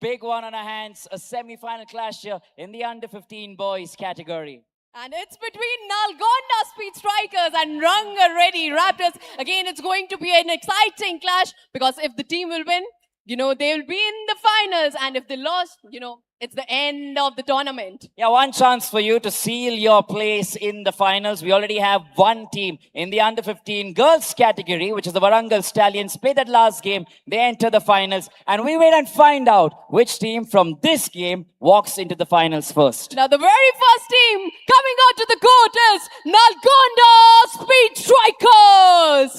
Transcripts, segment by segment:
big one on our hands, a semi-final clash here in the under-15 boys category. And it's between Nalgonda Speed Strikers and Ranga Reddy Raptors. Again, it's going to be an exciting clash because if the team will win, they will be in the finals. And if they lost, it's the end of the tournament. Yeah, one chance for you to seal your place in the finals. We already have one team in the under-15 girls category, which is the Warangal Stallions. Played that last game. They enter the finals. And we wait and find out which team from this game walks into the finals first. Now, the very first team coming out to the court is Nalgonda Speed Strikers.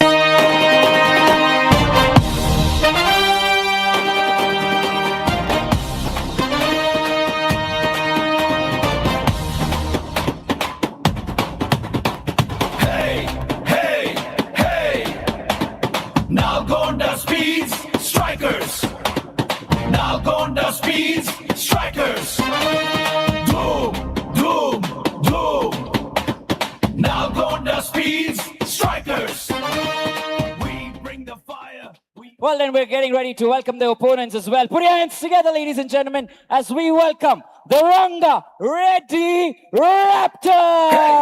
Nalgonda Speeds Strikers. Nalgonda Speeds Strikers. Doom, doom, doom. Nalgonda Speeds Strikers. We bring the fire. Well, then we're getting ready to welcome the opponents as well. Put your hands together, ladies and gentlemen, as we welcome the Ranga Reddy Raptors. Hey,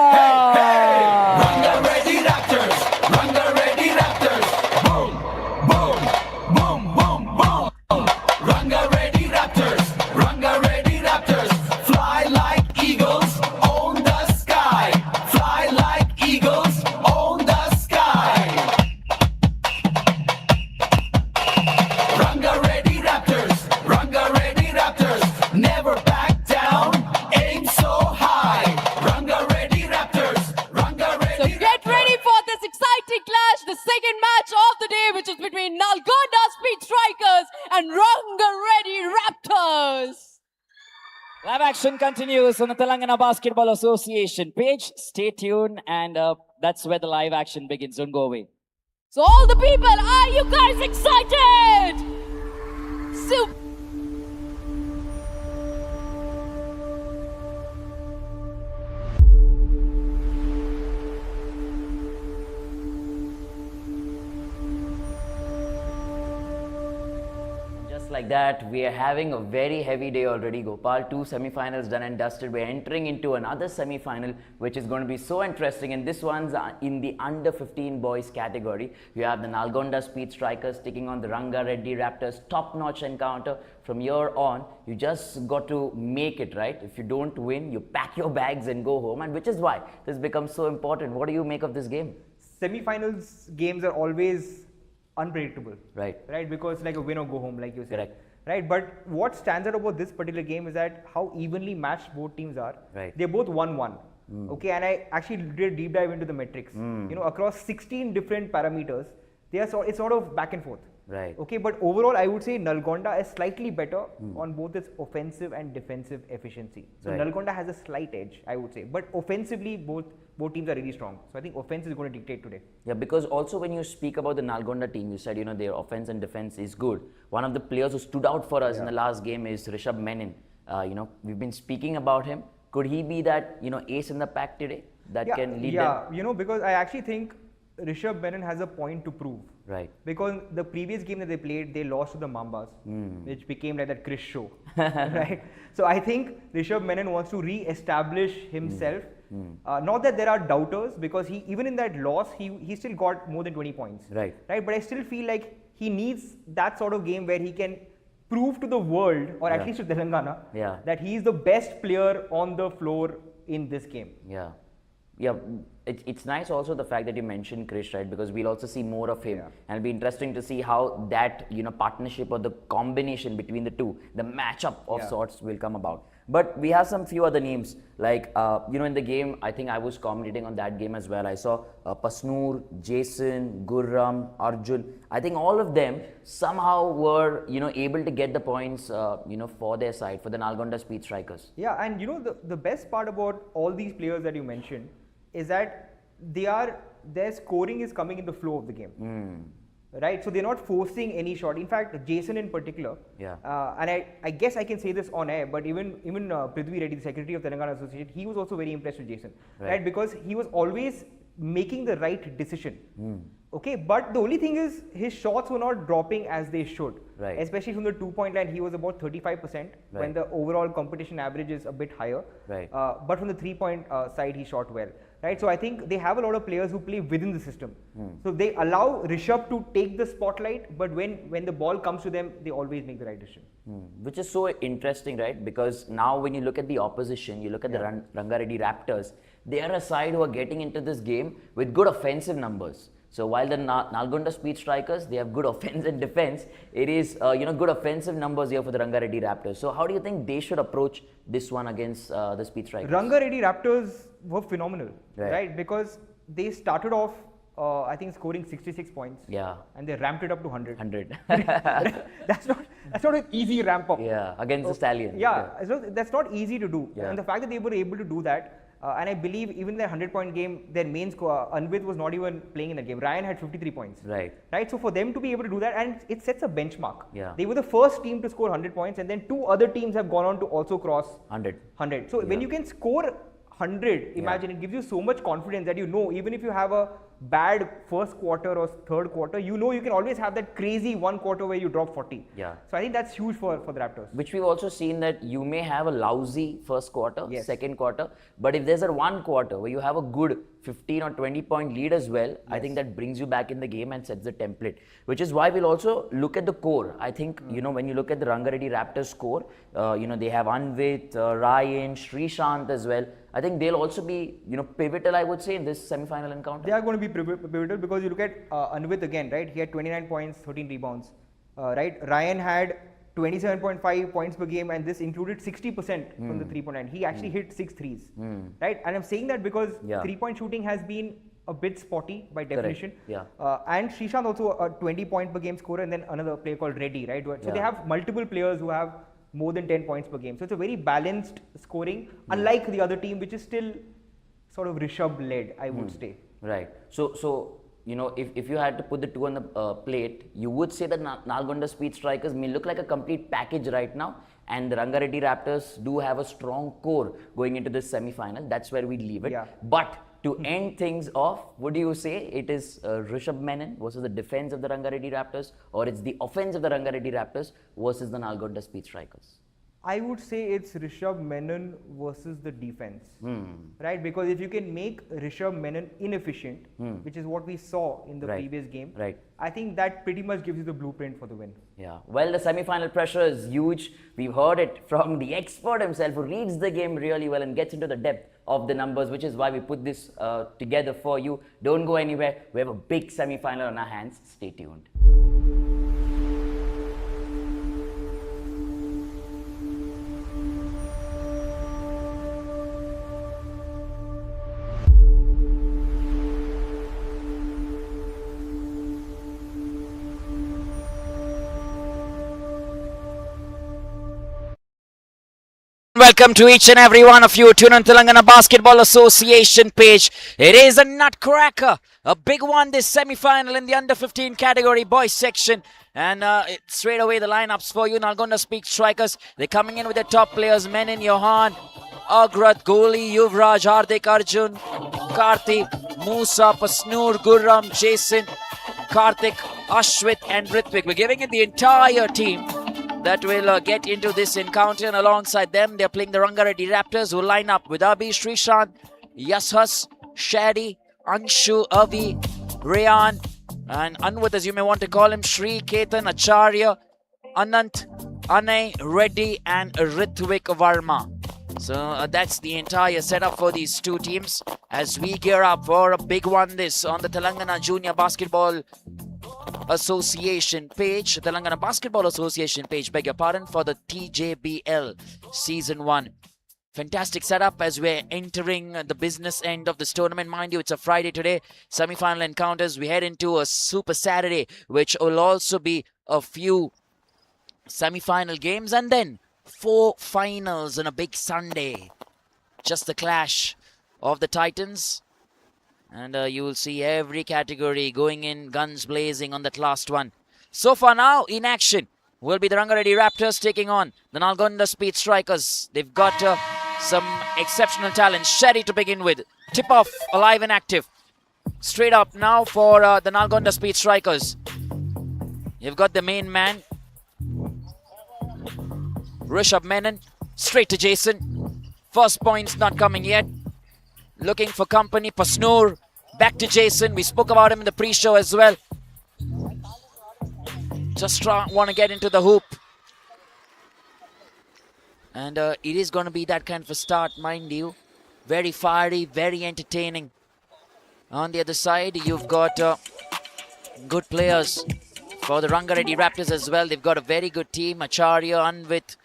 hey, hey! Ranga Reddy Raptors. Ranga Reddy Raptors. Boom, boom, boom, boom, boom. Ranga Reddy Raptors. Ranga Reddy Raptors. Fly like eagles, own the sky. Fly like eagles, own the sky. Ranga Reddy Raptors. Ranga Reddy Raptors. Never back down, aim so high. Ranga Reddy Raptors. Ranga Reddy So get ready for this exciting clash, the second match of the day, which is between Nalgonda Speed Strikers and Ranga Reddy Raptors. Live action continues on the Telangana Basketball Association page. Stay tuned, and that's where the live action begins. Don't go away. So all the people, are you guys excited? Super. Just like that, we are having a very heavy day already, Gopal. 2 semi-finals done and dusted. We're entering into another semi-final, which is going to be so interesting. And this one's in the under-15 boys category. You have the Nalgonda Speed Strikers taking on the Ranga Reddy Raptors. Top-notch encounter. From here on, you just got to make it, right? If you don't win, you pack your bags and go home. And which is why this becomes so important. What do you make of this game? Semi-finals games are always unpredictable, Right. because like a win or go home, like you said, Correct. right? But what stands out about this particular game is that how evenly matched both teams are. Right. They're both 1-1. Okay, and I actually did a deep dive into the metrics. Across 16 different parameters, it's sort of back and forth. Right. Okay, but overall, I would say Nalgonda is slightly better on both its offensive and defensive efficiency. So Right. Nalgonda has a slight edge, I would say. But offensively, both teams are really strong. So I think offense is going to dictate today. Yeah, because also when you speak about the Nalgonda team, you said, their offense and defense is good. One of the players who stood out for us in the last game is Rishabh Menon. We've been speaking about him. Could he be that, ace in the pack today that can lead them? Because I actually think Rishabh Menon has a point to prove. Right. Because the previous game that they played, they lost to the Mambas, which became like that Chris show, right? So I think Rishabh Menon wants to re-establish himself. Not that there are doubters, because even in that loss, he still got more than 20 points. Right. Right. But I still feel like he needs that sort of game where he can prove to the world, or at least to Telangana, that he is the best player on the floor in this game. Yeah. Yeah, it's nice also the fact that you mentioned Krish, right? Because we'll also see more of him, and it'll be interesting to see how that partnership or the combination between the two, the matchup of sorts, will come about. But we have some few other names like in the game. I think I was commentating on that game as well. I saw Pasnoor, Jason, Gurram, Arjun. I think all of them somehow were able to get the points for their side, for the Nalgonda Speed Strikers. Yeah, and the best part about all these players that you mentioned is that their scoring is coming in the flow of the game. Right? So they're not forcing any shot. In fact, Jason in particular, and I guess I can say this on air, but even Prithvi Reddy, the Secretary of Telangana Association, he was also very impressed with Jason, right? Because he was always making the right decision. Okay, but the only thing is his shots were not dropping as they should. Right. Especially from the 2-point line, he was about 35% when Right. the overall competition average is a bit higher. Right. But from the 3-point side, he shot well. Right. So I think they have a lot of players who play within the system. So they allow Rishabh to take the spotlight, but when the ball comes to them, they always make the right decision. Which is so interesting, right? Because now when you look at the opposition, you look at the Ranga Reddy Raptors, they are a side who are getting into this game with good offensive numbers. So while the Nalgonda Speed Strikers, they have good offense and defense, it is good offensive numbers here for the Ranga Reddy Raptors. So how do you think they should approach this one against the Speed Strikers? Ranga Reddy Raptors were phenomenal, Right. right? Because they started off, I think, scoring 66 points. Yeah. And they ramped it up to 100. 100. that's not an easy ramp up. Yeah, against the Stallions. Yeah, so that's not easy to do. Yeah. And the fact that they were able to do that, and I believe even their 100-point game, their main score, Anvit was not even playing in the game. Ryan had 53 points. Right. Right. So for them to be able to do that, and it sets a benchmark. Yeah. They were the first team to score 100 points, and then 2 other teams have gone on to also cross 100. So when you can score 100, imagine it gives you so much confidence that even if you have a bad first quarter or third quarter, you can always have that crazy one quarter where you drop 40. Yeah. So I think that's huge for the Raptors. Which we've also seen that you may have a lousy first quarter, Yes. second quarter, but if there's a one quarter where you have a good 15 or 20 point lead as well, I think that brings you back in the game and sets the template. Which is why we'll also look at the core. I think, when you look at the Ranga Reddy Raptors score, they have Anvit, Ryan, Srishant as well. I think they'll also be, pivotal, I would say, in this semi-final encounter. They are going to be pivotal because you look at Anvit again, right? He had 29 points, 13 rebounds, right? Ryan had 27.5 points per game, and this included 60% from the 3-point line. He actually hit 6 threes, right? And I'm saying that because 3-point shooting has been a bit spotty by definition. Yeah. And Srishant also a 20-point per game scorer, and then another player called Reddy, right? So they have multiple players who have more than 10 points per game. So it's a very balanced scoring, unlike the other team, which is still sort of Rishabh-led, I would say. Right. So if you had to put the two on the plate, you would say that Nalgonda Speed Strikers may look like a complete package right now, and the Ranga Reddy Raptors do have a strong core going into this semi-final. That's where we'd leave it. Yeah. But to end things off, would you say it is Rishabh Menon versus the defense of the Ranga Reddy Raptors, or it's the offense of the Ranga Reddy Raptors versus the Nalgonda Speed Strikers? I would say it's Rishabh Menon versus the defense, right? Because if you can make Rishabh Menon inefficient, which is what we saw in the previous game, Right. I think that pretty much gives you the blueprint for the win. Yeah, well, the semi-final pressure is huge. We've heard it from the expert himself who reads the game really well and gets into the depth of the numbers, which is why we put this together for you. Don't go anywhere. We have a big semi-final on our hands. Stay tuned. Welcome to each and every one of you. Tune on Telangana Basketball Association page. It is a nutcracker, a big one this semi-final in the under 15 category boys section. And straight away the lineups for you. Nalgonda Speed Strikers. They're coming in with their top players: Menon, Johan, Agrat, Goli, Yuvraj, Hardik, Arjun, Karthi, Musa, Pasnoor, Gurram, Jason, Karthik, Ashwit and Ritvik. We're giving it the entire team that will get into this encounter, and alongside them they're playing the Ranga Reddy Raptors, who line up with Abhi, Srishant, Yashas, Shadi, Anshu, Avi, Rayan, and Anvat, as you may want to call him, Shri, Ketan, Acharya, Anant, Anay, Reddy and Ritvik Varma. So that's the entire setup for these two teams as we gear up for a big one this on the Telangana Junior Basketball Association page, Telangana Basketball Association page, beg your pardon, for the TJBL Season 1. Fantastic setup as we're entering the business end of this tournament. Mind you, it's a Friday today. Semi-final encounters. We head into a Super Saturday, which will also be a few semi-final games, and then 4 finals on a big Sunday. Just the clash of the Titans. And you will see every category going in guns blazing on that last one. So far now, in action will be the Ranga Reddy Raptors taking on the Nalgonda Speed Strikers. They've got some exceptional talent. Sherry to begin with. Tip-off alive and active. Straight up now for the Nalgonda Speed Strikers. You've got the main man, Rishabh Menon, straight to Jason. First points not coming yet. Looking for company. Pasnoor, back to Jason. We spoke about him in the pre-show as well. Just want to get into the hoop. And it is going to be that kind of a start, mind you. Very fiery, very entertaining. On the other side, you've got good players for the Ranga Reddy Raptors as well. They've got a very good team. Acharya, Anvit,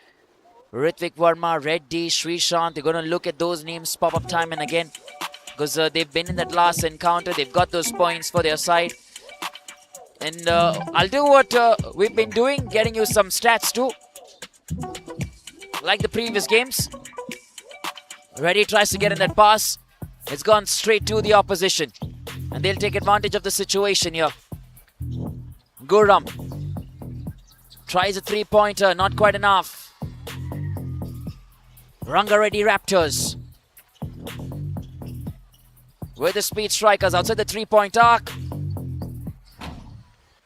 Ritvik Verma, Reddy, Srishant. They're going to look at those names pop up time and again because they've been in that last encounter. They've got those points for their side. And I'll do what we've been doing, getting you some stats too. Like the previous games. Reddy tries to get in that pass. It's gone straight to the opposition. And they'll take advantage of the situation here. Guram tries a three-pointer, not quite enough. Ranga Reddy Raptors with the Speed Strikers outside the three-point arc.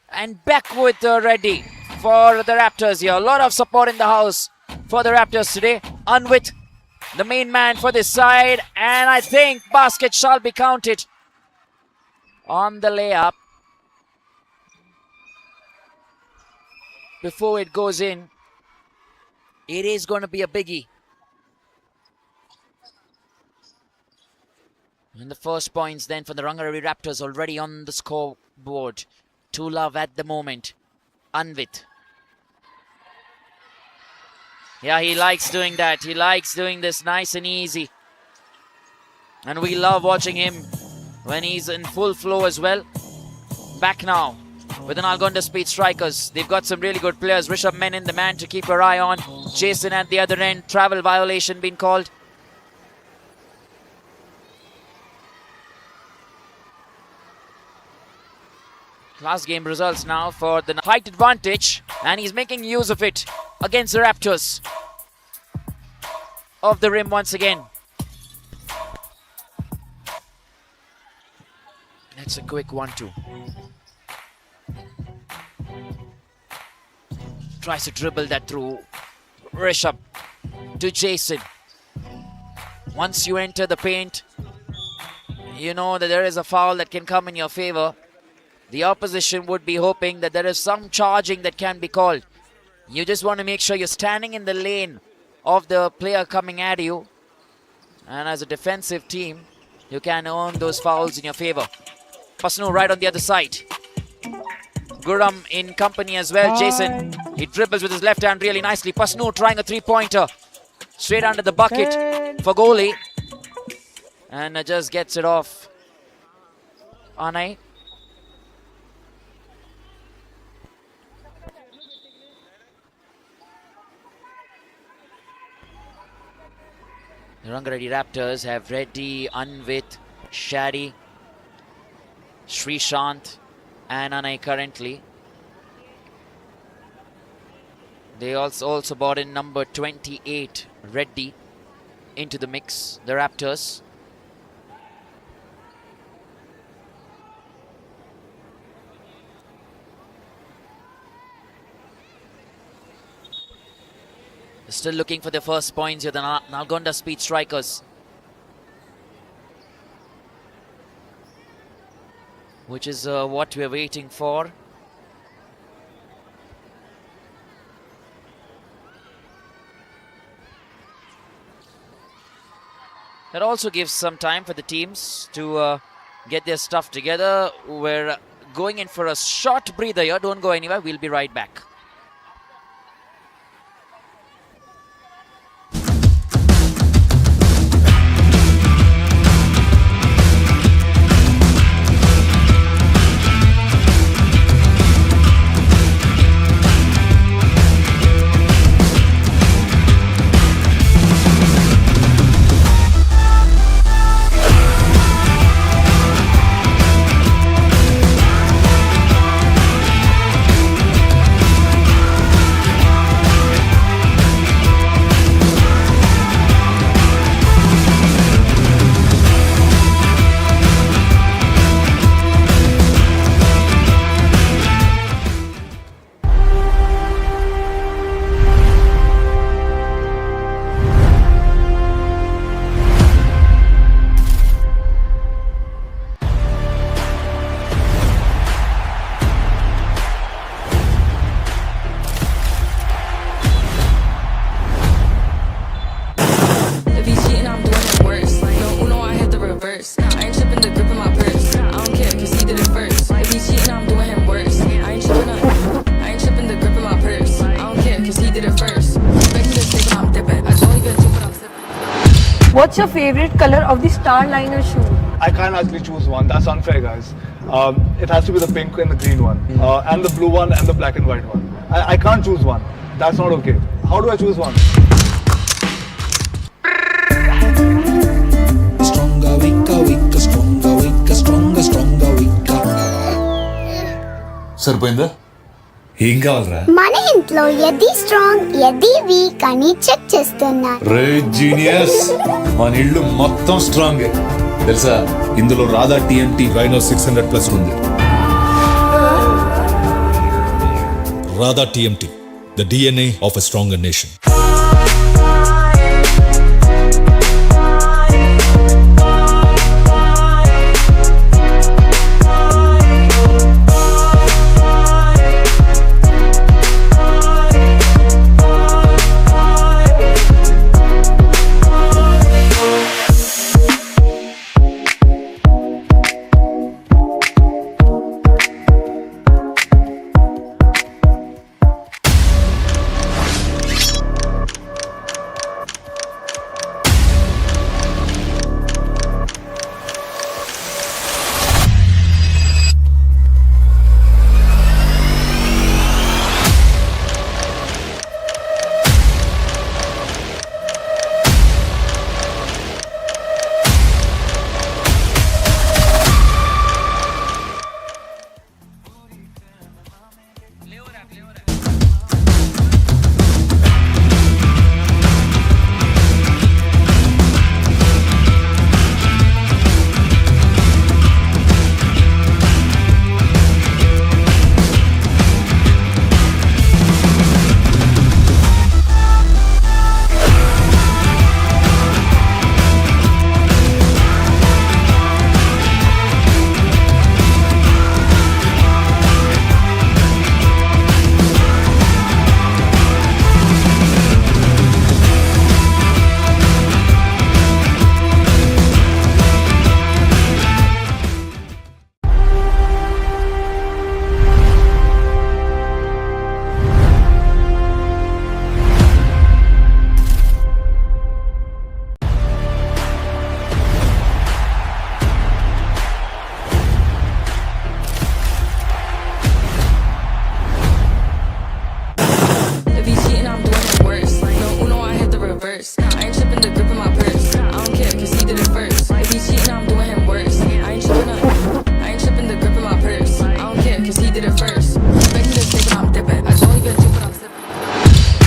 And back with Reddy for the Raptors here. A lot of support in the house for the Raptors today. Anvit, the main man for this side. And I think basket shall be counted on the layup. Before it goes in, it is going to be a biggie. And the first points then for the Ranga Reddy Raptors already on the scoreboard. 2 love at the moment. Anvit. Yeah, he likes doing that. He likes doing this nice and easy. And we love watching him when he's in full flow as well. Back now with the Nalgonda Speed Strikers. They've got some really good players. Rishabh Menon, the man to keep your eye on. Jason at the other end. Travel violation being called. Last game results now for the height advantage. And he's making use of it against the Raptors. Off the rim once again. That's a quick 1-2. Tries to dribble that through. Rishabh to Jason. Once you enter the paint, you know that there is a foul that can come in your favor. The opposition would be hoping that there is some charging that can be called. You just want to make sure you're standing in the lane of the player coming at you. And as a defensive team, you can earn those fouls in your favor. Pasnu right on the other side. Guram in company as well. Jason, he dribbles with his left hand really nicely. Pasnu trying a three-pointer. Straight under the bucket for goalie. And just gets it off. Anai. The Ranga Reddy Raptors have Reddy, Anvit, Shadi, Srishant and Anai currently. They also brought in number 28, Reddy, into the mix, the Raptors. Still looking for their first points here, the Nalgonda Speed Strikers. Which is what we're waiting for. That also gives some time for the teams to get their stuff together. We're going in for a short breather here. Don't go anywhere. We'll be right back. What's your favorite color of the Starliner shoe? I can't actually choose one. That's unfair, guys. It has to be the pink and the green one, and the blue one and the black and white one. I can't choose one. That's not okay. How do I choose one? Stronger, weaker, weaker, stronger, weaker, stronger, stronger, weaker. సరిపోయిందా ఏం కావాలరా మన ఇంట్లో ఎది strong ఎది week అని check చేస్తున్నా రే genius మన ఇల్లు మొత్తం స్ట్రాంగ్ తెలుసా ఇందులో రాధా టీఎంటీ రైనో 600+ ఉంది Radha TMT the DNA of a stronger nation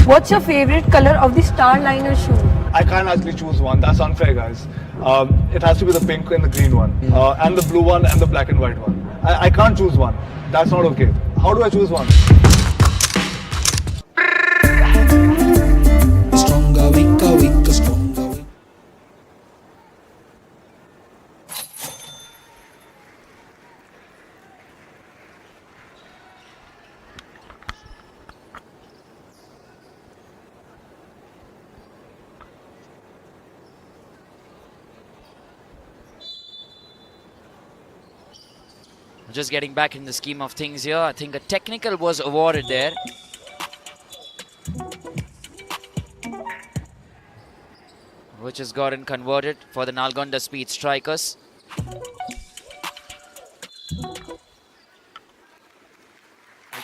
What's your favorite color of the Starliner shoe? I can't actually choose one. That's unfair, guys. It has to be the pink and the green one, and the blue one and the black and white one. I can't choose one. That's not okay. How do I choose one? Stronger, weaker, weaker, stronger, weaker. Just getting back in the scheme of things here, I think a technical was awarded there. Which has gotten converted for the Nalgonda Speed Strikers.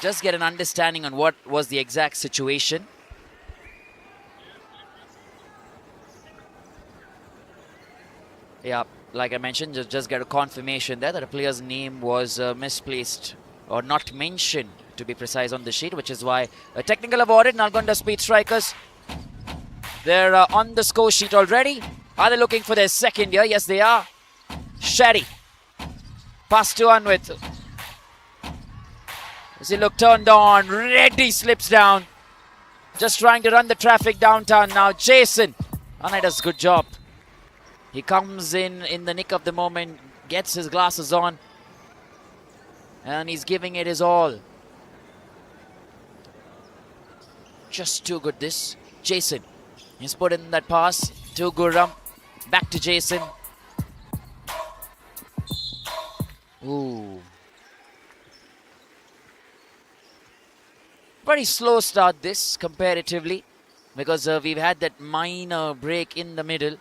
Just get an understanding on what was the exact situation. Yeah, like I mentioned, just get a confirmation there that a player's name was misplaced or not mentioned, to be precise, on the sheet, which is why a technical awarded. Nalgonda Speed Strikers, they're on the score sheet already. Are they looking for their second here? Yes, they are. Shetty. Pass to Anwit. As he look turned on, Reddy slips down. Just trying to run the traffic downtown now. Jason. Anai does a good job. He comes in the nick of the moment, gets his glasses on, and he's giving it his all. Just too good this. Jason. He's put in that pass to Gurram. Back to Jason. Ooh. Very slow start this comparatively, because we've had that minor break in the middle.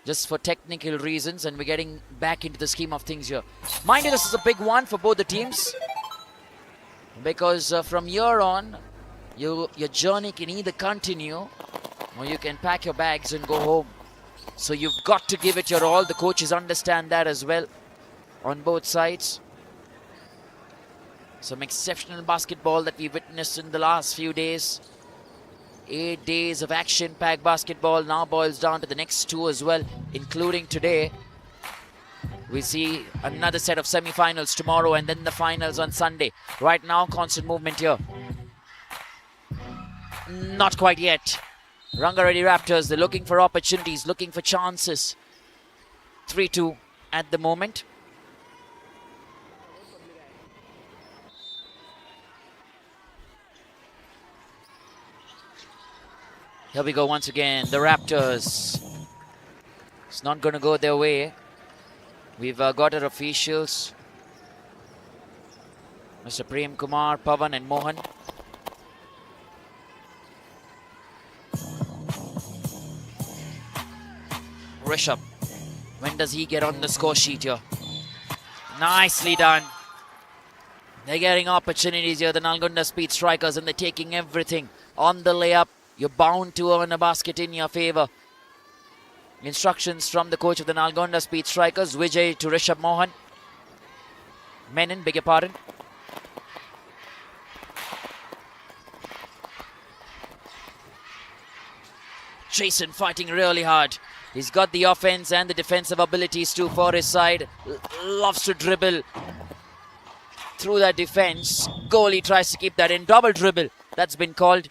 just for technical reasons, and we're getting back into the scheme of things here. Mind you, this is a big one for both the teams, because from here on, your journey can either continue or you can pack your bags and go home. So you've got to give it your all. The coaches understand that as well on both sides. Some exceptional basketball that we witnessed in the last few days. 8 days of action-packed basketball now boils down to the next 2 as well, including today. We see another set of semi-finals tomorrow and then the finals on Sunday. Right now, constant movement here. Not quite yet. Ranga Reddy Raptors, they're looking for opportunities, looking for chances. 3-2 at the moment. Here we go once again, the Raptors. It's not going to go their way. We've got our officials. Mr. Prem Kumar, Pavan and Mohan. Rishabh, when does he get on the score sheet here? Nicely done. They're getting opportunities here, the Nalgonda Speed Strikers, and they're taking everything on the layup. You're bound to earn a basket in your favor. Instructions from the coach of the Nalgonda Speed Strikers, Vijay to Rishabh Mohan. Menon, beg your pardon. Jason fighting really hard. He's got the offense and the defensive abilities too for his side. Loves to dribble through that defense. Goalie tries to keep that in. Double dribble, that's been called.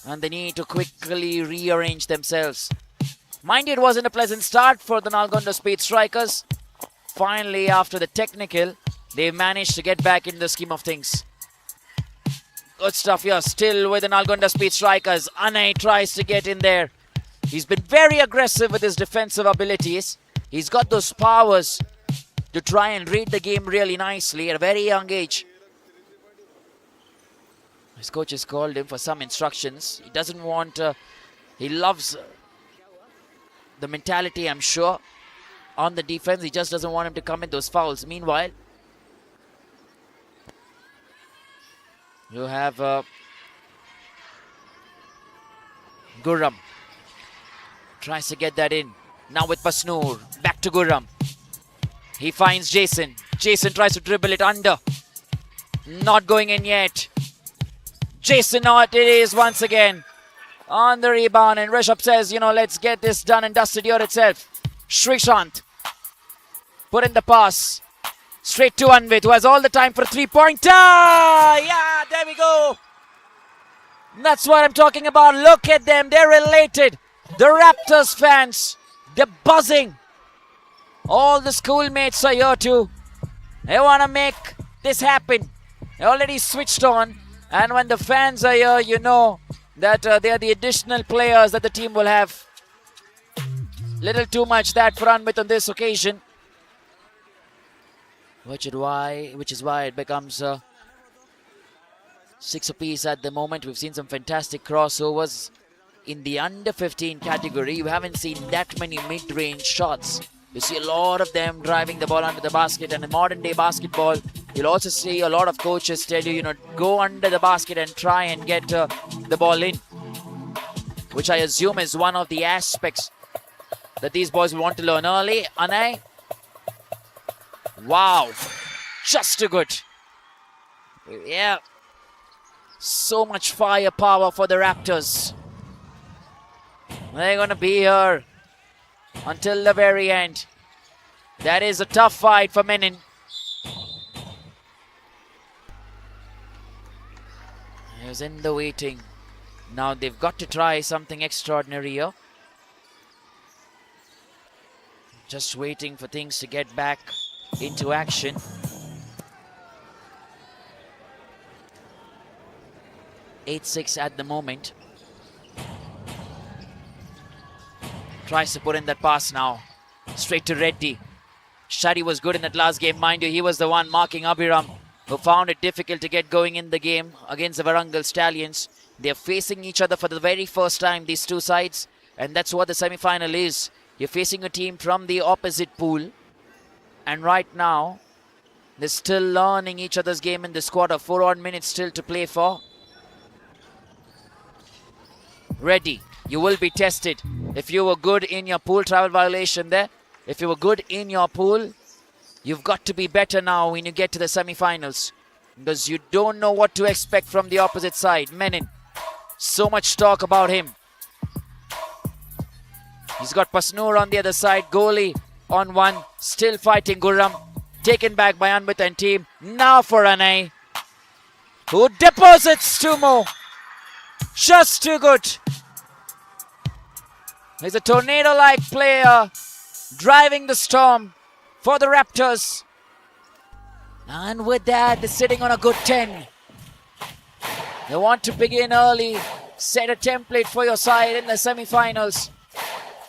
And they need to quickly rearrange themselves. Mind you, it wasn't a pleasant start for the Nalgonda Speed Strikers. Finally, after the technical, they managed to get back in the scheme of things. Good stuff here, still with the Nalgonda Speed Strikers. Anay tries to get in there. He's been very aggressive with his defensive abilities. He's got those powers to try and read the game really nicely at a very young age. His coach has called him for some instructions. He doesn't want, he loves the mentality, I'm sure, on the defense. He just doesn't want him to commit those fouls. Meanwhile, you have Gurram. Tries to get that in. Now with Pasnoor. Back to Gurram. He finds Jason. Jason tries to dribble it under. Not going in yet. Jason not, it is once again on the rebound, and Rishabh says, let's get this done and dusted here itself. Shrishant put in the pass straight to Anvit, who has all the time for a three-pointer. Yeah, there we go. That's what I'm talking about. Look at them, they're related. The Raptors fans, they're buzzing. All the schoolmates are here too. They want to make this happen. They already switched on. And when the fans are here, you know that they are the additional players that the team will have. Little too much that for Anvit on this occasion. Which is why it becomes 6 apiece at the moment. We've seen some fantastic crossovers. In the under 15 category, you haven't seen that many mid-range shots. You see a lot of them driving the ball under the basket, and in modern day basketball, you'll also see a lot of coaches tell you, go under the basket and try and get the ball in, which I assume is one of the aspects that these boys will want to learn early. Anay, wow, just too good. Yeah, so much firepower for the Raptors. They're going to be here until the very end. That is a tough fight for Menon. He was in the waiting. Now they've got to try something extraordinary here. Just waiting for things to get back into action. (8-6) at the moment. Tries to put in that pass now. Straight to Reddy. Shadi was good in that last game. Mind you, he was the one marking Abhiram, who found it difficult to get going in the game against the Varangal Stallions. They're facing each other for the very first time, these two sides. And that's what the semi-final is. You're facing a team from the opposite pool. And right now, they're still learning each other's game in this quarter. 4 odd minutes still to play for. Reddy, you will be tested. If you were good in your pool, travel violation there. If you were good in your pool, you've got to be better now when you get to the semi-finals. Because you don't know what to expect from the opposite side. Menin, so much talk about him. He's got Pasnoor on the other side. Goalie on one. Still fighting Gurram. Taken back by Anvit and team. Now for Anay, who deposits two more. Just too good. He's a tornado-like player driving the storm for the Raptors. And with that, they're sitting on a good 10. They want to begin early, set a template for your side in the semi-finals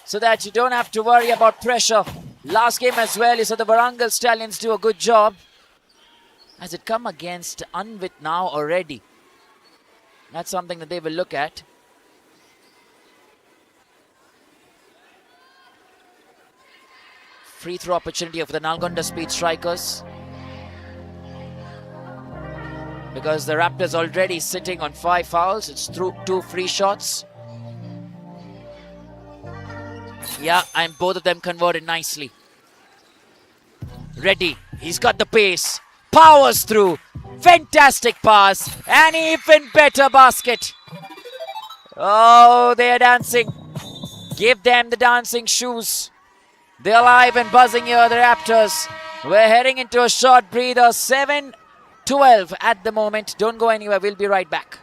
so that you don't have to worry about pressure. Last game as well, you saw the Warangal Stallions do a good job. Has it come against Anvit now already? That's something that they will look at. Free throw opportunity for the Nalgonda Speed Strikers. Because the Raptors already sitting on 5 fouls. It's through 2 free shots. Yeah, and both of them converted nicely. Reddy, he's got the pace. Powers through. Fantastic pass. And even better basket. Oh, they are dancing. Give them the dancing shoes. They're alive and buzzing here, the Raptors. We're heading into a short breather. 7-12 at the moment. Don't go anywhere. We'll be right back.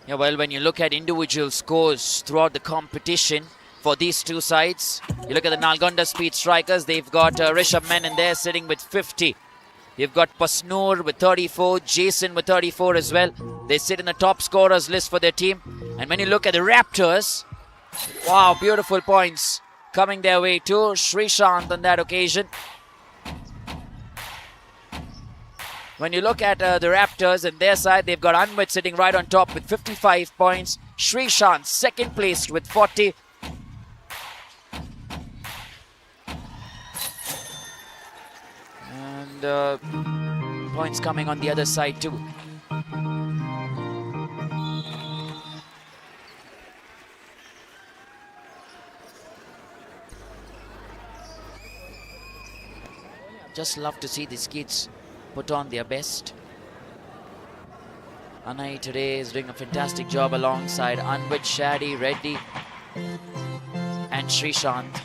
Yeah, well, when you look at individual scores throughout the competition for these two sides, you look at the Nalgonda Speed Strikers, they've got Rishabh Menon there sitting with 50. You've got Pasnoor with 34, Jason with 34 as well. They sit in the top scorers list for their team. And when you look at the Raptors, wow, beautiful points coming their way too. Srishant on that occasion. When you look at the Raptors and their side, they've got Anvit sitting right on top with 55 points. Srishant second placed with 40. And points coming on the other side too. Just love to see these kids put on their best. Anay today is doing a fantastic job alongside Anvit, Shadi, Reddy and Srishant.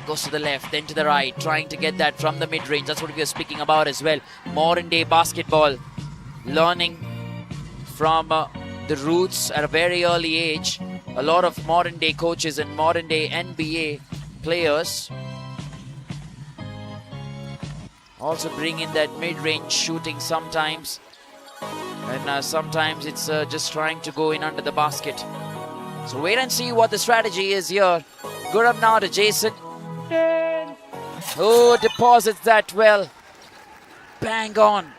Goes to the left, then to the right, trying to get that from the mid-range. That's what we were speaking about as well. Modern day basketball, learning from the roots at a very early age. A lot of modern day coaches and modern day NBA players also bring in that mid-range shooting sometimes, and sometimes it's just trying to go in under the basket. So wait and see what the strategy is here. Good up now to Jason. Oh, deposits that well. Bang on.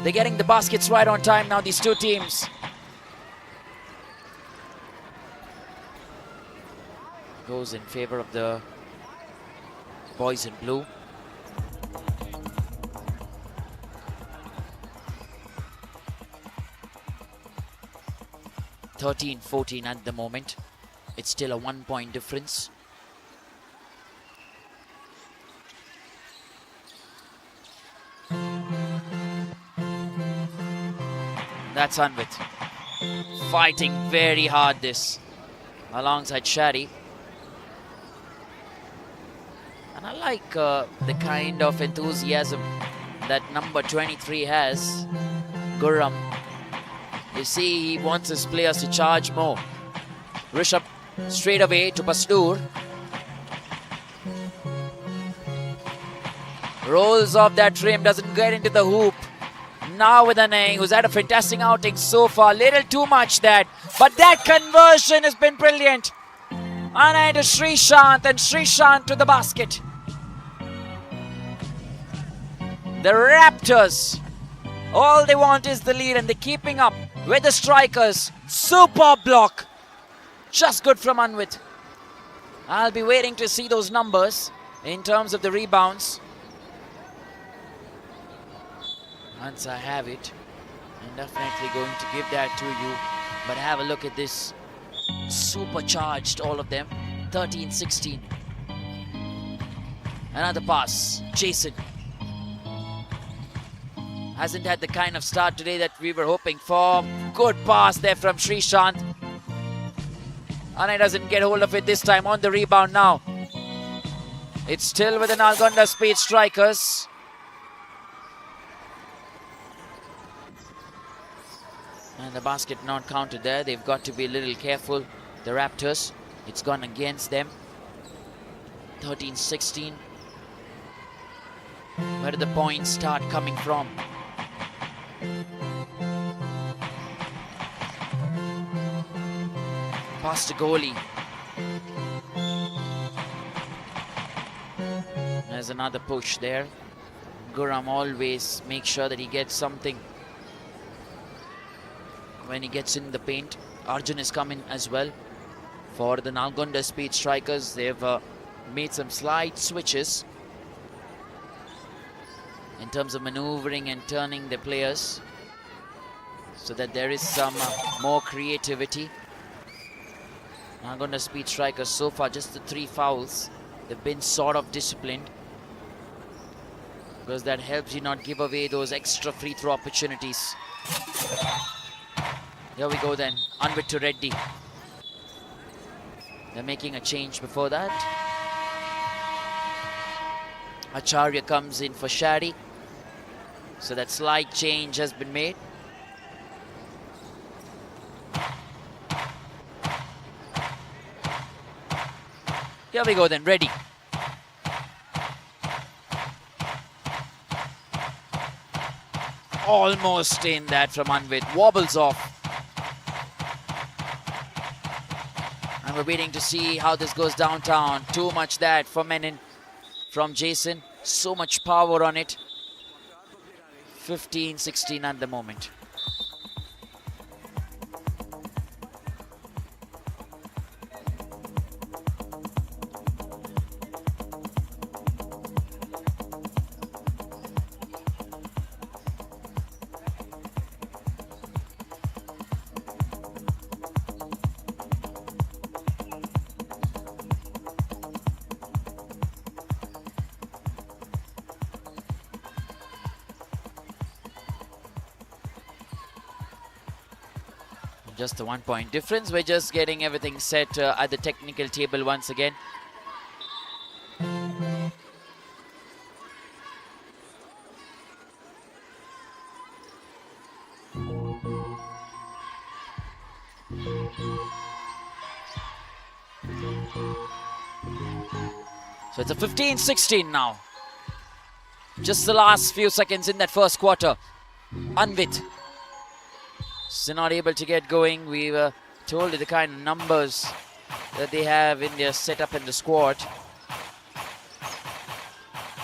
They're getting the baskets right on time now, these two teams. Goes in favor of the boys in blue. (13-14) at the moment. It's still a 1-point difference. That's Anvit. Fighting very hard this alongside Shari. And I like the kind of enthusiasm that number 23 has, Gurram. You see, he wants his players to charge more. Rishabh straight away to Pastur. Rolls off that rim, doesn't get into the hoop. Now with Anang, who's had a fantastic outing so far. Little too much that, but that conversion has been brilliant. Anang to Srishant, and Srishant to the basket. The Raptors, all they want is the lead, and they're keeping up with the strikers. Super block. Just good from Anvit. I'll be waiting to see those numbers in terms of the rebounds. Once I have it, I'm definitely going to give that to you. But have a look at this. Supercharged, all of them. 13-16. Another pass. Jason. Hasn't had the kind of start today that we were hoping for. Good pass there from Srishant. Anay doesn't get hold of it this time. On the rebound now. It's still with the Nalgonda Speed Strikers. And the basket not counted there. They've got to be a little careful. The Raptors. It's gone against them. 13-16. Where did the points start coming from? Pass to goalie. There's another push there. Gurram always makes sure that he gets something when he gets in the paint. Arjun is coming as well for the Nalgonda Speed Strikers. They've made some slight switches in terms of maneuvering and turning the players so that there is some more creativity. Nalgonda Speed Strikers so far just the 3 fouls. They've been sort of disciplined because that helps you not give away those extra free throw opportunities. Here we go then, Anvit to Reddy. They're making a change before that. Acharya comes in for Shari. So that slight change has been made. Here we go then, Reddy. Almost in that from Anvit, wobbles off. And we're waiting to see how this goes downtown. Too much that for Menon from Jason. So much power on it. 15-16 at the moment. Just a 1 point difference. We're just getting everything set at the technical table once again. So it's a 15-16 now. Just the last few seconds in that first quarter. Anvit. So not able to get going. We were told the kind of numbers that they have in their setup in the squad.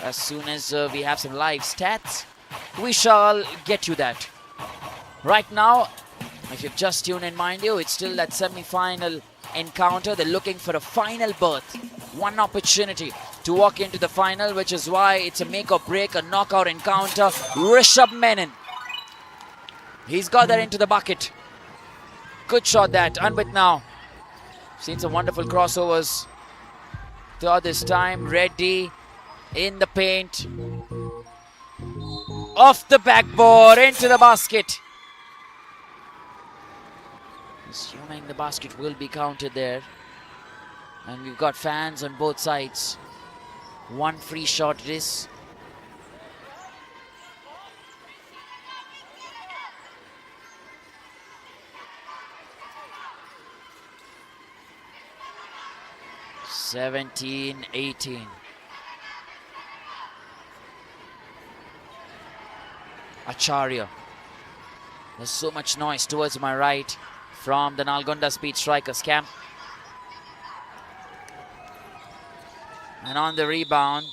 As soon as we have some live stats, we shall get you that. Right now, if you've just tuned in, mind you, it's still that semi-final encounter. They're looking for a final berth. One opportunity to walk into the final, which is why it's a make or break, a knockout encounter. Rishabh Menon. He's got that into the bucket. Good shot that. Anvit now. Seen some wonderful crossovers throughout this time. Reddy in the paint. Off the backboard into the basket. Assuming the basket will be counted there. And we've got fans on both sides. One free shot it is. (17-18). Acharya. There's so much noise towards my right from the Nalgonda Speed Strikers camp. And on the rebound,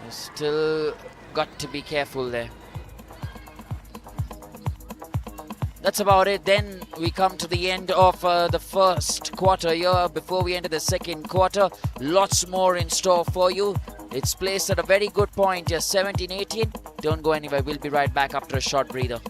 you still got to be careful there. That's about it. Then we come to the end of the first quarter here. Before we enter the second quarter, lots more in store for you. It's placed at a very good point here, 17-18. Don't go anywhere. We'll be right back after a short breather.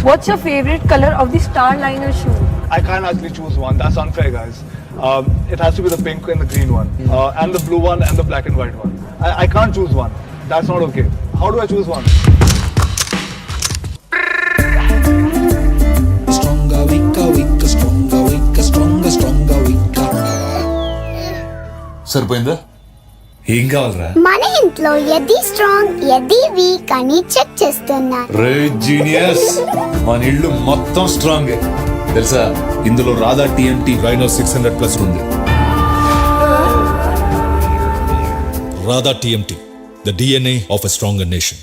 What's your favorite color of the Starliner shoe? I can't actually choose one. That's unfair, guys. It has to be the pink and the green one, and the blue one and the black and white one. I can't choose one. That's not okay. How do I choose one? Stronger, weaker, weaker, stronger, weaker, stronger, stronger, weaker. సరిపోయిందా? ఏం కావాలరా? మన ఇంట్లో ఎది strong ఎది week అని check చేస్తున్నా. రే genius, మన ఇల్లు మొత్తం స్ట్రాంగ్ తెలుసా? ఇందులో రాధా టీఎంటీ రైనో 600+ ఉంది. Radha TMT, the DNA of a stronger nation.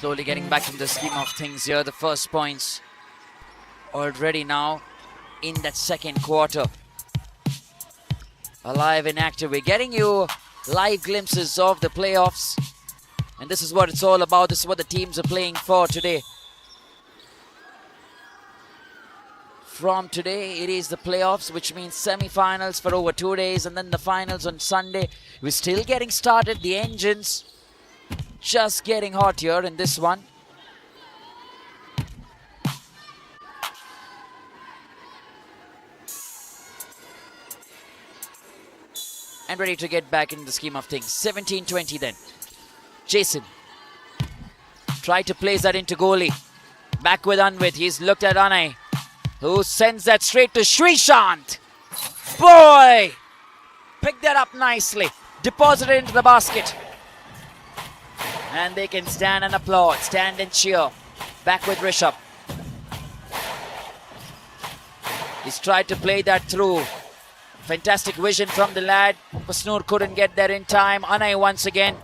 Slowly getting back into the scheme of things here. The first points already now in that second quarter. Alive and active. We're getting you live glimpses of the playoffs. And this is what it's all about. This is what the teams are playing for today. From today, it is the playoffs, which means semi-finals for over 2 days and then the finals on Sunday. We're still getting started. The engines just getting hot here in this one. And ready to get back in the scheme of things. 17-20 then. Jason tried to place that into goalie. Back with Anvit. He's looked at Anay, who sends that straight to Shrishant. Boy! Picked that up nicely. Deposited into the basket. And they can stand and applaud, stand and cheer. Back with Rishabh. He's tried to play that through. Fantastic vision from the lad. Pasnoor couldn't get there in time. Anay once again.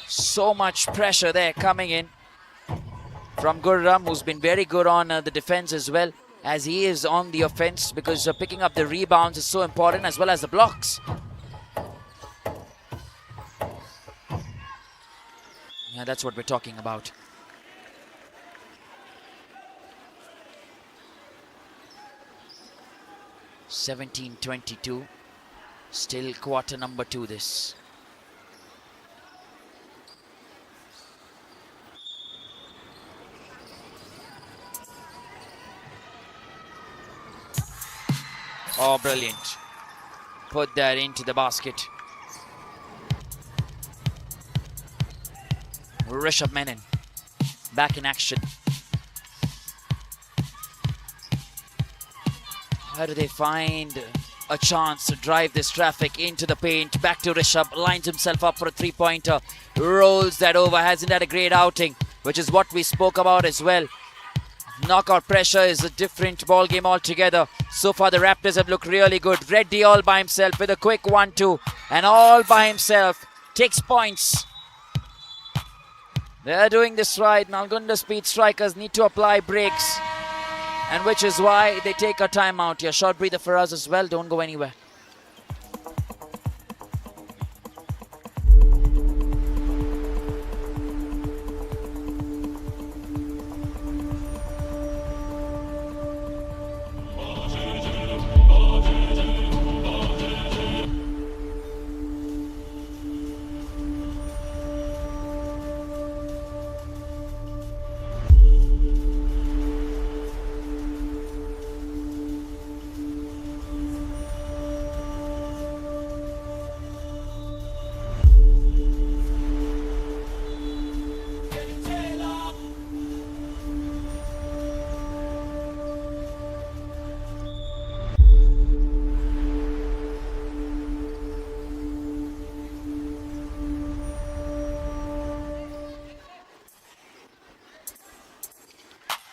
So much pressure there coming in from Gurram, who's been very good on the defense as well as he is on the offense, because picking up the rebounds is so important as well as the blocks. Yeah, that's what we're talking about. (17-22). Still quarter number 2 this. Oh, brilliant. Put that into the basket. Rishabh Menon back in action. How do they find a chance to drive this traffic into the paint? Back to Rishabh, lines himself up for a three-pointer, rolls that over. Hasn't had a great outing, which is what we spoke about as well. Knockout pressure is a different ball game altogether. So far the Raptors have looked really good. Reddy all by himself with a quick 1-2, and all by himself takes points. They're doing this right. Nalgonda Speed Strikers need to apply breaks, and which is why they take a timeout here. Short breather for us as well. Don't go anywhere.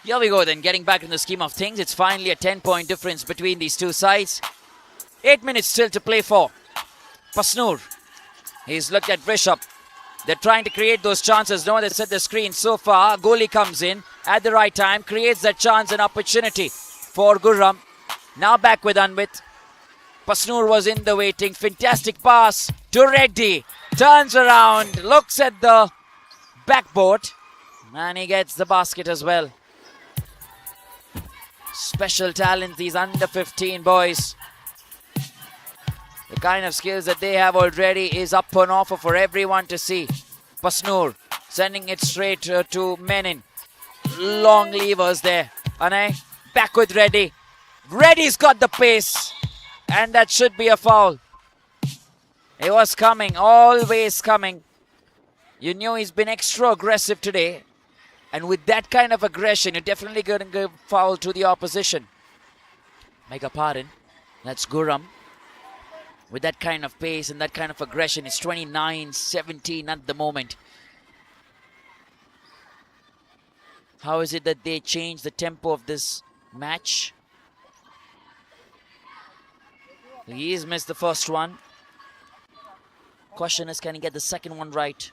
Here we go then, getting back in the scheme of things. It's finally a 10-point difference between these two sides. 8 minutes still to play for. Pasnoor. He's looked at Rishabh. They're trying to create those chances. No one has set the screen so far. Goalie comes in at the right time, creates that chance and opportunity for Gurram. Now back with Anvit. Pasnoor was in the waiting. Fantastic pass to Reddy. Turns around, looks at the backboard, and he gets the basket as well. Special talent, these under 15 boys. The kind of skills that they have already is up on offer for everyone to see. Pasnoor sending it straight to Menon. Long levers there. Anay back with Reddy. Reddy's got the pace, and that should be a foul. He was coming, always coming. You knew he's been extra aggressive today. And with that kind of aggression, you're definitely going to give foul to the opposition. Beg your pardon. That's Gurram. With that kind of pace and that kind of aggression, it's 29-17 at the moment. How is it that they change the tempo of this match? He's missed the first one. Question is, can he get the second one right?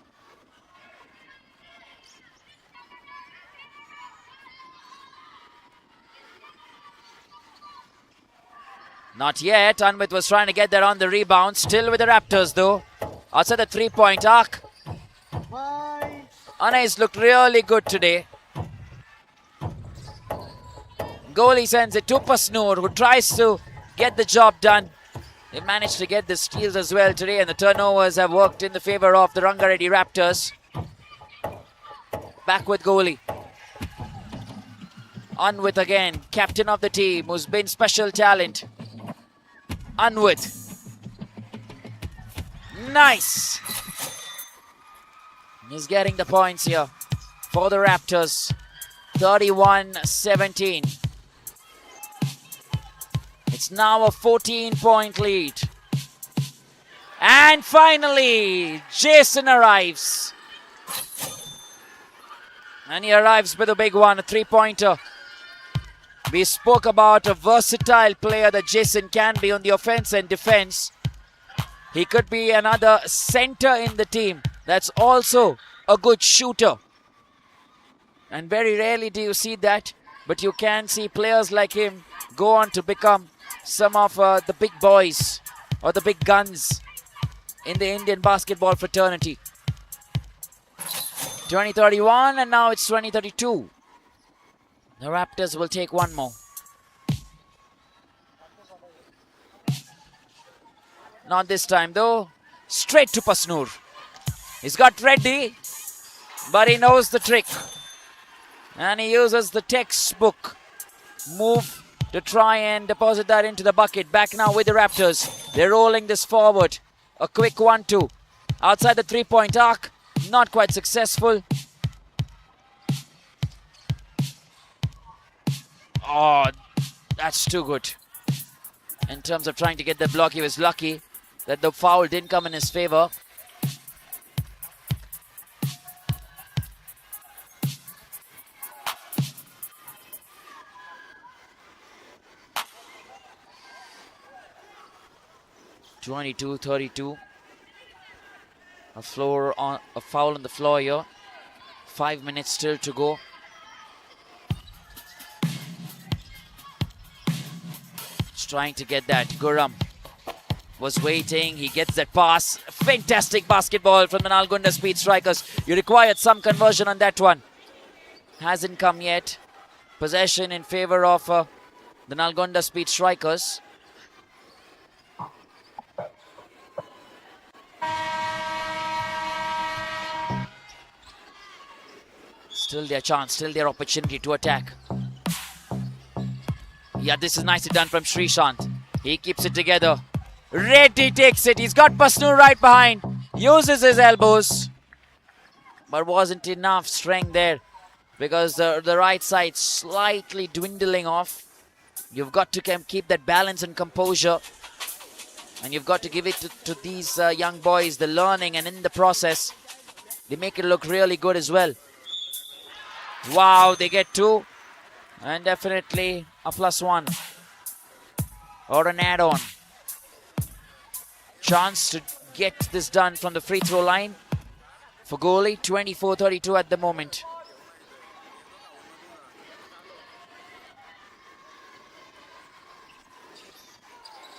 Not yet. Anvit was trying to get there on the rebound. Still with the Raptors though. Outside the three-point arc. Anais looked really good today. Goalie sends it to Pasnoor, who tries to get the job done. They managed to get the steals as well today, and the turnovers have worked in the favor of the Ranga Reddy Raptors. Back with goalie. Anvit again, captain of the team, who's been special talent. Anvit. Nice. He's getting the points here for the Raptors. 31-17. It's now a 14-point lead. And finally, Jason arrives. And he arrives with a big one, a three-pointer. We spoke about a versatile player that Jason can be on the offense and defense. He could be another center in the team that's also a good shooter. And very rarely do you see that, but you can see players like him go on to become some of the big boys or the big guns in the Indian basketball fraternity. 20-31, and now it's 20-32. The Raptors will take one more. Not this time though. Straight to Pasnoor. He's got Reddy, but he knows the trick. And he uses the textbook move to try and deposit that into the bucket. Back now with the Raptors. They're rolling this forward. A quick 1-2. Outside the three-point arc. Not quite successful. Oh, that's too good. In terms of trying to get the block, he was lucky that the foul didn't come in his favor. (22-32). A foul on the floor here. 5 minutes still to go. Just trying to get that. Guram was waiting. He gets that pass. Fantastic basketball from the Nalgonda Speed Strikers. You required some conversion on that one. Hasn't come yet. Possession in favor of the Nalgonda Speed Strikers. Still their chance, still their opportunity to attack. Yeah, this is nicely done from Srishant. He keeps it together. Reddy takes it. He's got Pasnoor right behind. Uses his elbows. But wasn't enough strength there because the right side slightly dwindling off. You've got to keep that balance and composure. And you've got to give it to these young boys, the learning, and in the process, they make it look really good as well. Wow, they get two. And definitely a +1. Or an add-on. Chance to get this done from the free throw line for goalie. 24-32 at the moment.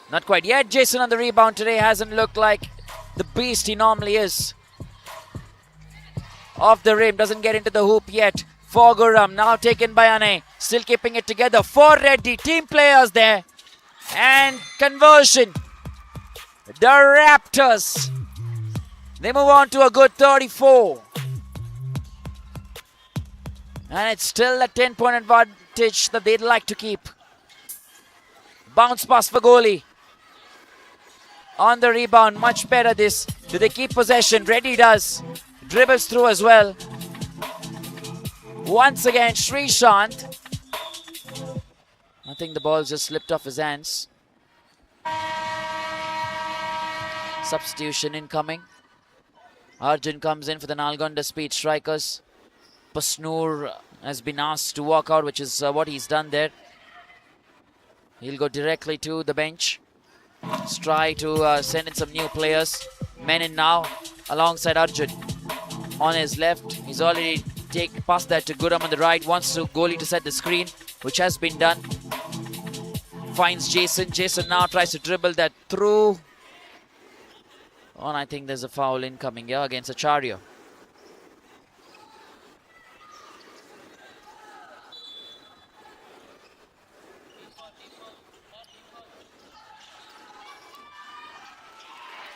Not quite yet. Jason on the rebound today hasn't looked like the beast he normally is. Off the rim, doesn't get into the hoop yet. For Guram, now taken by Ane. Still keeping it together for Reddy. Team players there. And conversion. The Raptors. They move on to a good 34. And it's still a 10-point advantage that they'd like to keep. Bounce pass for goalie. On the rebound, much better this. Do they keep possession? Reddy does. Dribbles through as well. Once again, Srishant. I think the ball just slipped off his hands. Substitution incoming. Arjun comes in for the Nalgonda Speed Strikers. Pasnoor has been asked to walk out, which is what he's done there. He'll go directly to the bench. Let's try to send in some new players. Menon now alongside Arjun. On his left, he's already past that to Guram on the right. Wants to goalie to set the screen, which has been done. Finds Jason. Jason now tries to dribble that through. Oh, and I think there's a foul incoming here against Acharya.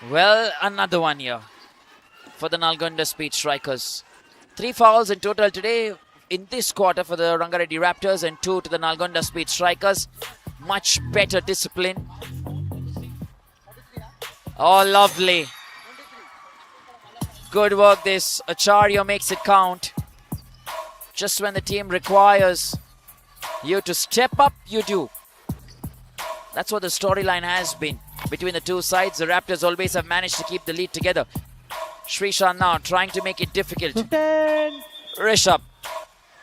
Well, another one here for the Nalgonda Speed Strikers. 3 fouls in total today in this quarter for the Ranga Reddy Raptors and 2 to the Nalgonda Speed Strikers. Much better discipline. Oh, lovely. Good work this. Acharya makes it count. Just when the team requires you to step up, you do. That's what the storyline has been between the two sides. The Raptors always have managed to keep the lead together. Srishant now trying to make it difficult. Rishabh.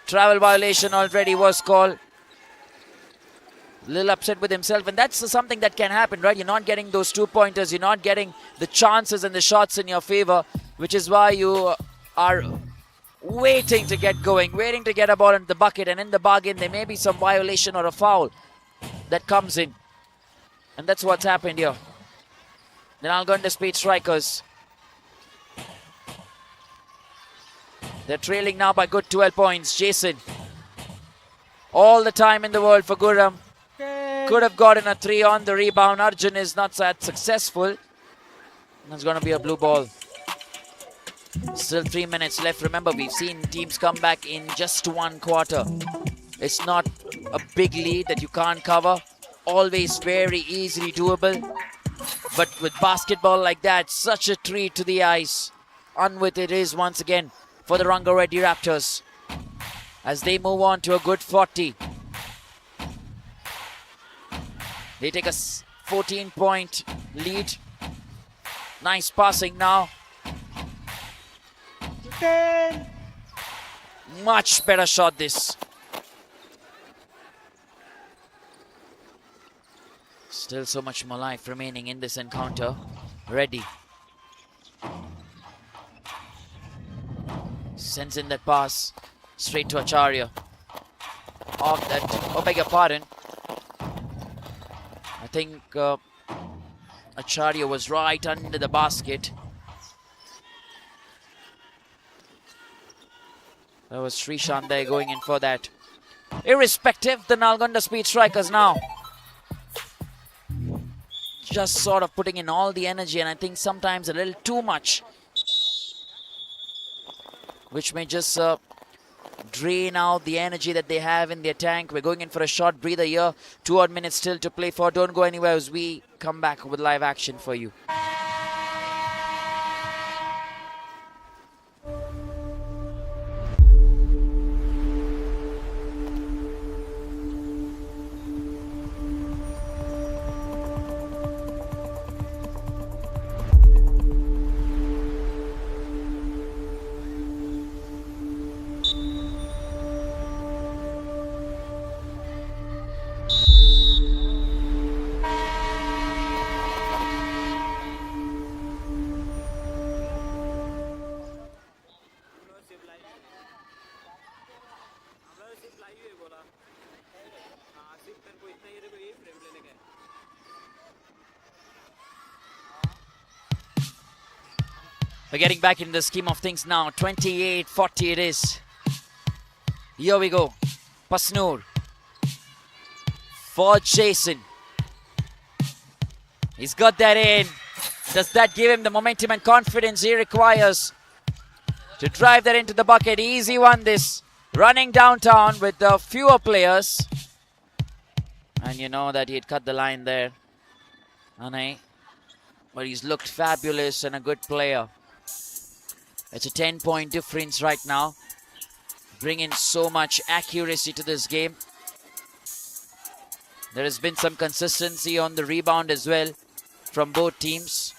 Travel violation already was called. A little upset with himself, and that's something that can happen, right? You're not getting those 2-pointers. You're not getting the chances and the shots in your favor, which is why you are waiting to get going, waiting to get a ball into the bucket, and in the bargain, there may be some violation or a foul that comes in. And that's what's happened here. The Nalgonda Speed Strikers They're trailing now by good 12 points. Jason. All the time in the world for Gurram. Could have gotten a 3 on the rebound. Arjun is not that successful. That's going to be a blue ball. Still 3 minutes left. Remember, we've seen teams come back in just one quarter. It's not a big lead that you can't cover. Always very easily doable. But with basketball like that, such a treat to the eyes. On with it is once again for the Ranga Reddy Raptors as they move on to a good 40. They take a 14-point lead. Nice passing now. Much better shot this. Still so much more life remaining in this encounter. Reddy sends in that pass straight to Acharya. Off that, oh, beg your pardon. I think Acharya was right under the basket. That was Srishant there going in for that. Irrespective, the Nalgonda Speed Strikers now just sort of putting in all the energy, and I think sometimes a little too much, which may just drain out the energy that they have in their tank. We're going in for a short breather here. 2 odd minutes still to play for. Don't go anywhere as we come back with live action for you. We're getting back in the scheme of things now. 28-40 it is. Here we go. Pasnoor for Jason. He's got that in. Does that give him the momentum and confidence he requires to drive that into the bucket? Easy one this. Running downtown with fewer players. And you know that he'd cut the line there. Ane. But he's looked fabulous and a good player. It's a 10-point difference right now. Bringing so much accuracy to this game. There has been some consistency on the rebound as well from both teams.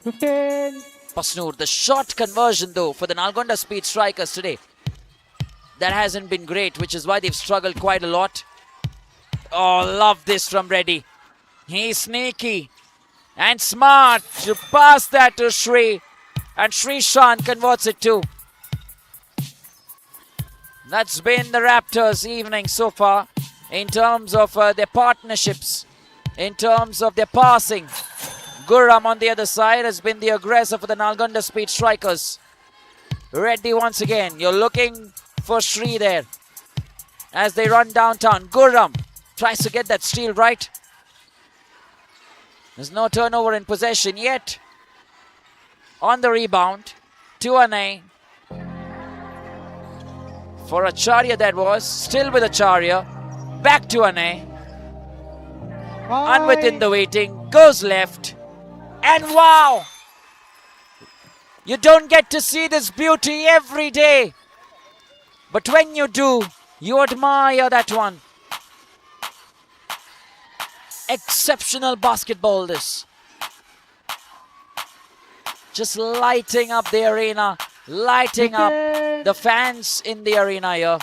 15. Pasnoor, the shot conversion though for the Nalgonda Speed Strikers today, that hasn't been great, which is why they've struggled quite a lot. Oh, love this from Reddy. He's sneaky and smart to pass that to Sri, and Srishant converts it too. That's been the Raptors' evening so far in terms of their partnerships, in terms of their passing. Gurram on the other side has been the aggressor for the Nalgonda Speed Strikers. Reddy once again. You're looking for Sri there as they run downtown. Gurram tries to get that steal right. There's no turnover in possession yet. On the rebound, to Ane. For Acharya that was. Still with Acharya. Back to Ane. And within the waiting. Goes left. And wow! You don't get to see this beauty every day. But when you do, you admire that one. Exceptional basketball this. Just lighting up the arena, lighting up the fans in the arena here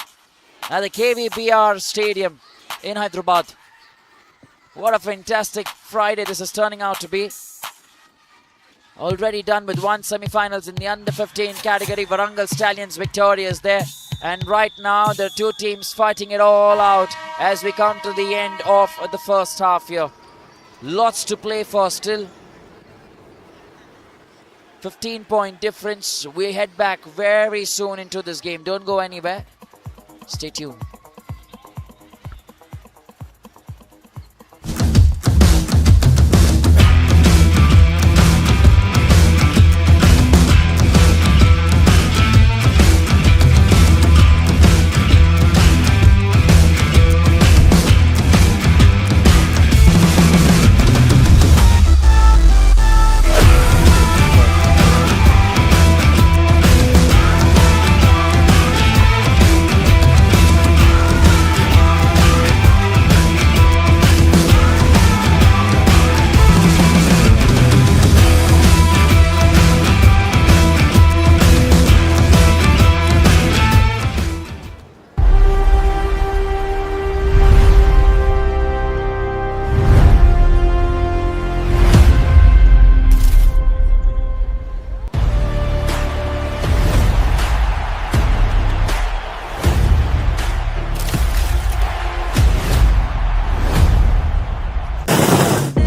at the KVBR Stadium in Hyderabad. What a fantastic Friday this is turning out to be. Already done with one semi-finals in the under-15 category. Warangal Stallions victorious there. And right now, the two teams fighting it all out as we come to the end of the first half here. Lots to play for still. 15-point difference. We head back very soon into this game. Don't go anywhere. Stay tuned.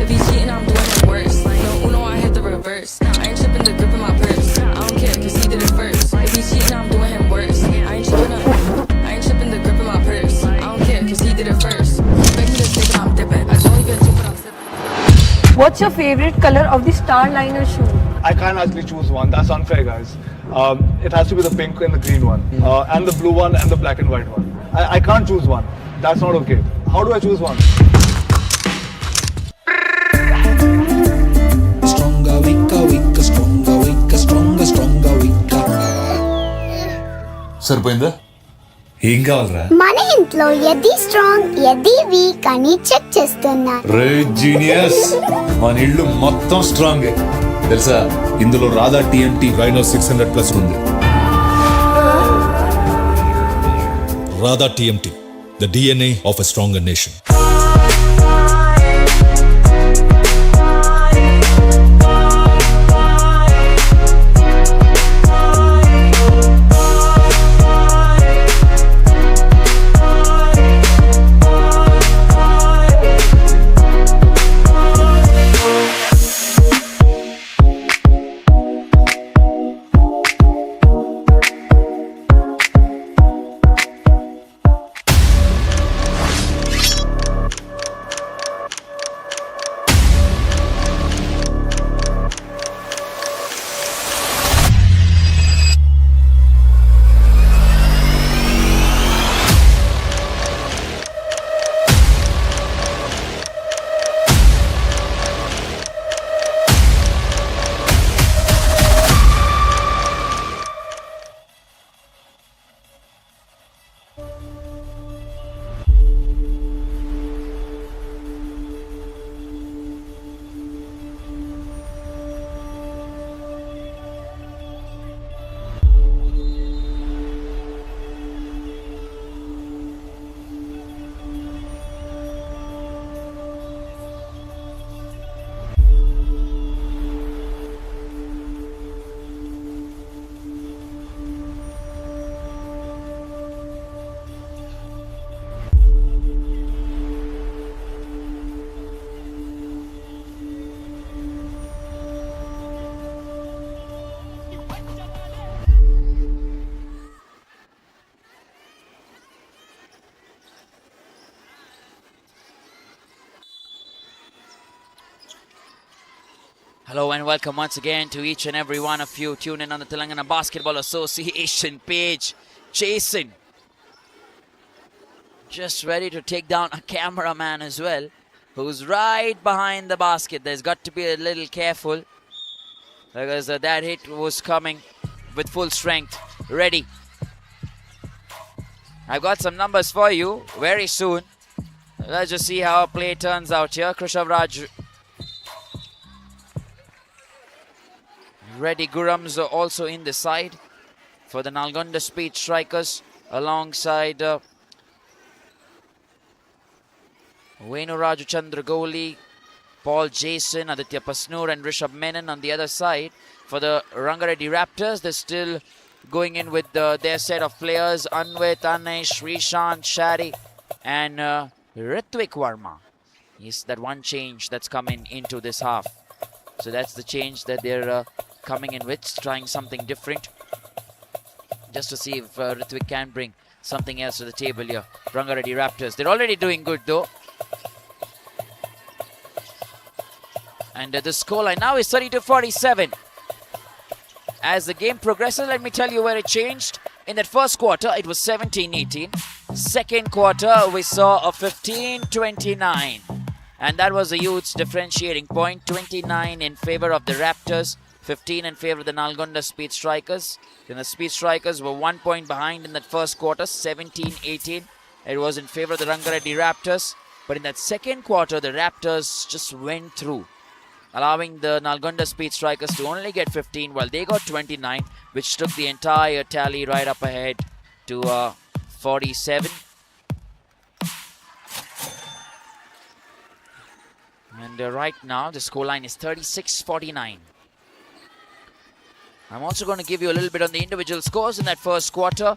If he's cheating, I'm doing it worse. No Uno, I hit the reverse. I ain't tripping the grip in my purse. I don't care, cause he did it first. If he's cheating, I'm doing him worse. I ain't tripping the grip in my purse. I don't care, cause he did it first. Expect me to stick it, I'm dipping. I don't even think what I'm sipping. What's your favorite color of the Starliner shoe? I can't actually choose one. That's unfair, guys. It has to be the pink and the green one, and the blue one and the black and white one. I can't choose one. That's not okay. How do I choose one? Stronger, weaker, weaker, stronger, weaker, stronger, stronger, weaker. సరిపోయిందా? ఏం కావాలరా? మన ఇంట్లో ఎది strong ఎది week అని check చేస్తున్నా. రే genius, మన ఇల్లు మొత్తం స్ట్రాంగ్ తెలుసా? ఇందులో రాధా టీఎంటీ రైనో 600+ ఉంది. Radha TMT, the DNA of a stronger nation. Hello and welcome once again to each and every one of you. Tune in on the Telangana Basketball Association page. Jason, just ready to take down a cameraman as well, who's right behind the basket. There's got to be a little careful because that hit was coming with full strength. Ready. I've got some numbers for you very soon. Let's just see how play turns out here. Krishav Raj Reddy Gurams are also in the side for the Nalgonda Speed Strikers alongside Venu Raju Chandragoli, Paul Jason, Aditya Pasnoor and Rishabh Menon on the other side. For the RANGA REDDY Raptors, they're still going in with their set of players, Anvit, Anesh, Rishant, Shari and Ritwik Varma. Yes, that one change that's coming into this half. So that's the change that they're coming in with, trying something different. Just to see if Ritwik can bring something else to the table here. Ranga Reddy Raptors. They're already doing good though. And the scoreline now is 32-47. As the game progresses, let me tell you where it changed. In that first quarter, it was 17-18. Second quarter, we saw a 15-29. And that was a huge differentiating point. 29 in favor of the Raptors, 15 in favor of the Nalgonda Speed Strikers. Then the Speed Strikers were 1 point behind in that first quarter, 17-18. It was in favor of the Ranga Reddy Raptors. But in that second quarter, the Raptors just went through, allowing the Nalgonda Speed Strikers to only get 15 while they got 29, which took the entire tally right up ahead to 47. And right now, the scoreline is 36-49. I'm also going to give you a little bit on the individual scores in that first quarter.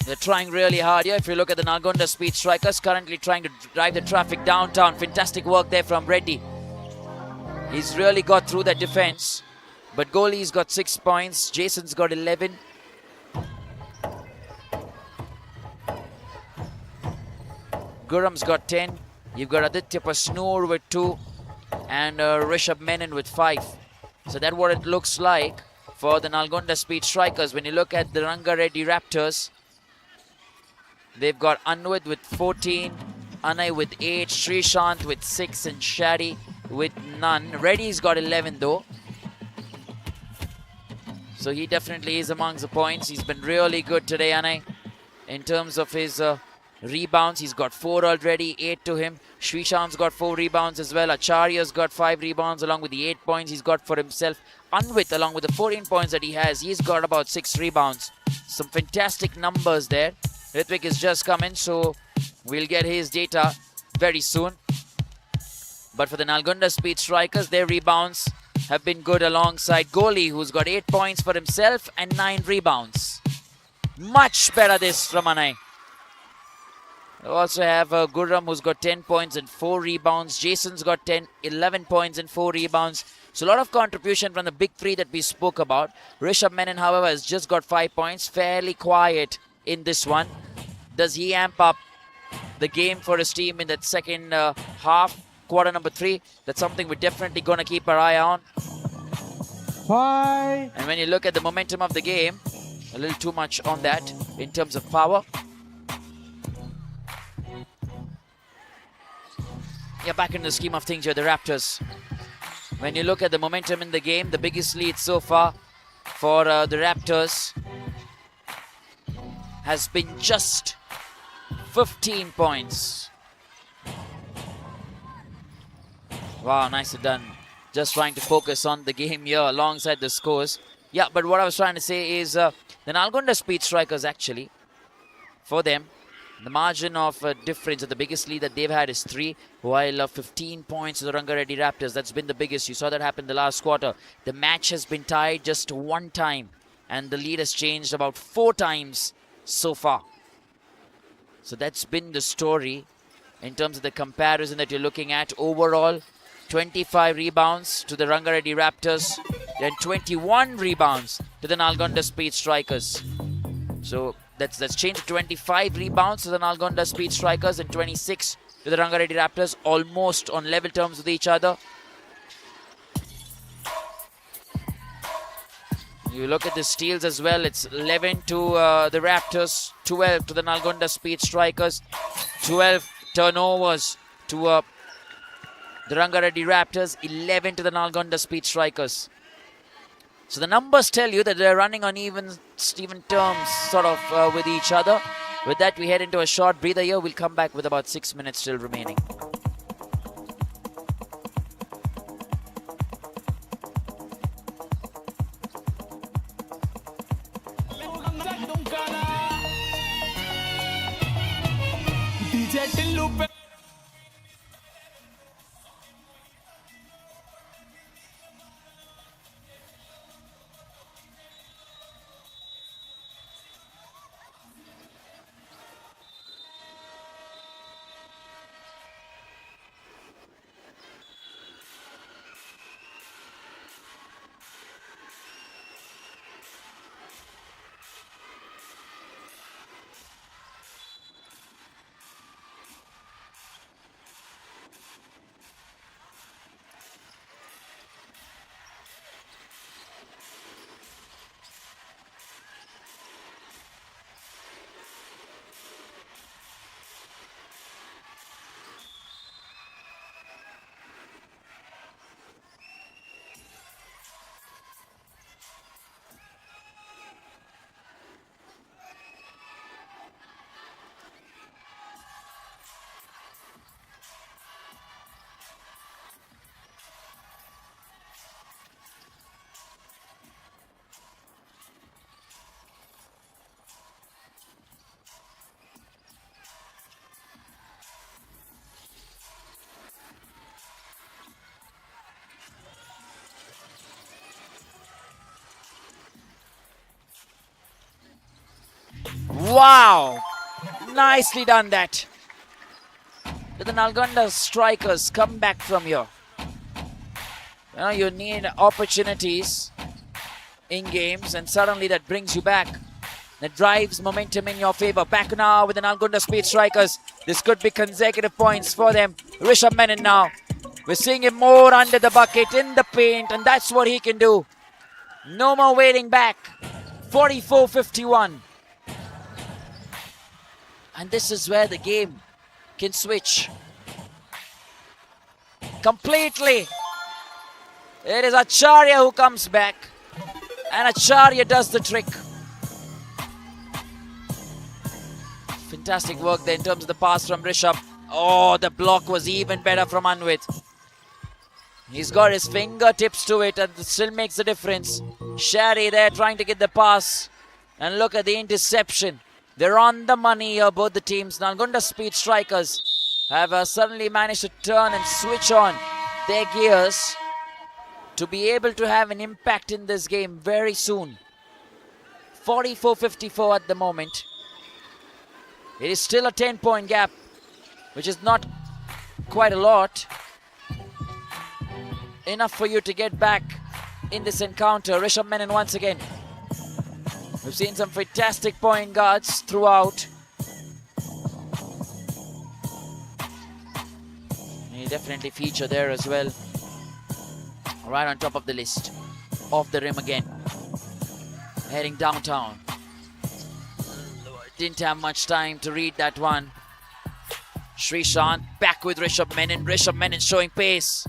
They're trying really hard here. If you look at the Nalgonda Speed Strikers, currently trying to drive the traffic downtown. Fantastic work there from Reddy. He's really got through that defense. But goalie's got 6 points. Jason's got 11. Gurram's got 10. You've got Aditya Pasnoor with 2. And Rishabh Menon with 5. So that's what it looks like for the Nalgonda Speed Strikers. When you look at the Ranga Reddy Raptors, they've got Anwit with 14, Anay with 8, Srishant with 6, and Shadi with none. Reddy's got 11 though. So he definitely is amongst the points. He's been really good today, Anay. In terms of his rebounds, he's got 4 already, 8 to him. Srishant's got 4 rebounds as well. Acharya's got 5 rebounds along with the 8 points he's got for himself. Anwit, along with the 14 points that he has, he's got about 6 rebounds. Some fantastic numbers there. Ritwik is just coming, so we'll get his data very soon. But for the Nalgonda Speed Strikers, their rebounds have been good alongside goalie, who's got 8 points for himself and 9 rebounds. Much better this from Anay. We also have Gurram, who's got 10 points and 4 rebounds. Jason's got 11 points and 4 rebounds. So a lot of contribution from the big three that we spoke about. Rishabh Menon, however, has just got 5 points. Fairly quiet in this one. Does he amp up the game for his team in that second half, quarter number 3? That's something we're definitely going to keep our eye on. 5. And when you look at the momentum of the game, a little too much on that in terms of power. Yeah, back in the scheme of things here, the Raptors. When you look at the momentum in the game, the biggest lead so far for the Raptors has been just 15 points. Wow, nicely done. Just trying to focus on the game here alongside the scores. Yeah, but what I was trying to say is the Nalgonda Speed Strikers, actually, for them, the margin of difference, the biggest lead that they've had is 3, while 15 points to the Ranga Reddy Raptors. That's been the biggest. You saw that happen the last quarter. The match has been tied just 1 time, and the lead has changed about 4 times so far. So that's been the story in terms of the comparison that you're looking at. Overall, 25 rebounds to the Ranga Reddy Raptors, then 21 rebounds to the Nalgonda Speed Strikers. So that's changed to 25 rebounds to the Nalgonda Speed Strikers and 26 to the Ranga Reddy Raptors, almost on level terms with each other. You look at the steals as well. It's 11 to the Raptors, 12 to the Nalgonda Speed Strikers, 12 turnovers to the Ranga Reddy Raptors, 11 to the Nalgonda Speed Strikers. So the numbers tell you that they're running on even terms sort of with each other. With that, we head into a short breather here. We'll come back with about 6 minutes still remaining. Wow! Nicely done that. Did the Nalgonda strikers come back from here? You need opportunities in games, and suddenly that brings you back. That drives momentum in your favor. Back now with the Nalgonda Speed Strikers. This could be consecutive points for them. Rishabh Menon now. We're seeing him more under the bucket, in the paint, and that's what he can do. No more waiting back. 44-51. And this is where the game can switch completely. It is Acharya who comes back, and Acharya does the trick. Fantastic work there in terms of the pass from Rishabh. Oh, the block was even better from Anvit. He's got his fingertips to it and it still makes a difference. Shari there trying to get the pass. And look at the interception. They're on the money here, both the teams. Nalgonda Speed Strikers have suddenly managed to turn and switch on their gears to be able to have an impact in this game very soon. 44-54 at the moment. It is still a 10-point gap, which is not quite a lot. Enough for you to get back in this encounter. Rishabh Menon once again. We've seen some fantastic point guards throughout. He'll definitely feature there as well. Right on top of the list. Off the rim again. Heading downtown. Didn't have much time to read that one. Srishant back with Rishabh Menon. Rishabh Menon showing pace.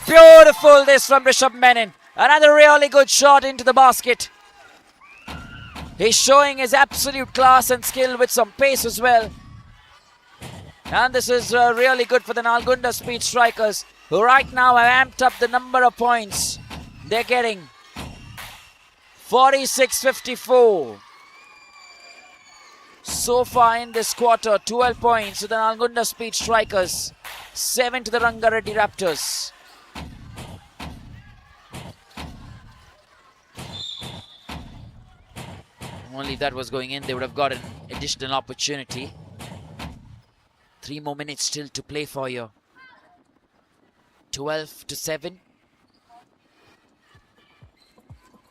Beautiful this from Rishabh Menon. Another really good shot into the basket. He's showing his absolute class and skill with some pace as well. And this is really good for the Nalgonda Speed Strikers, who right now have amped up the number of points they're getting. 46-54. So far in this quarter, 12 points to the Nalgonda Speed Strikers, 7 to the RANGA REDDY Raptors. Only if that was going in, they would have got an additional opportunity. 3 more minutes still to play for you. 12-7.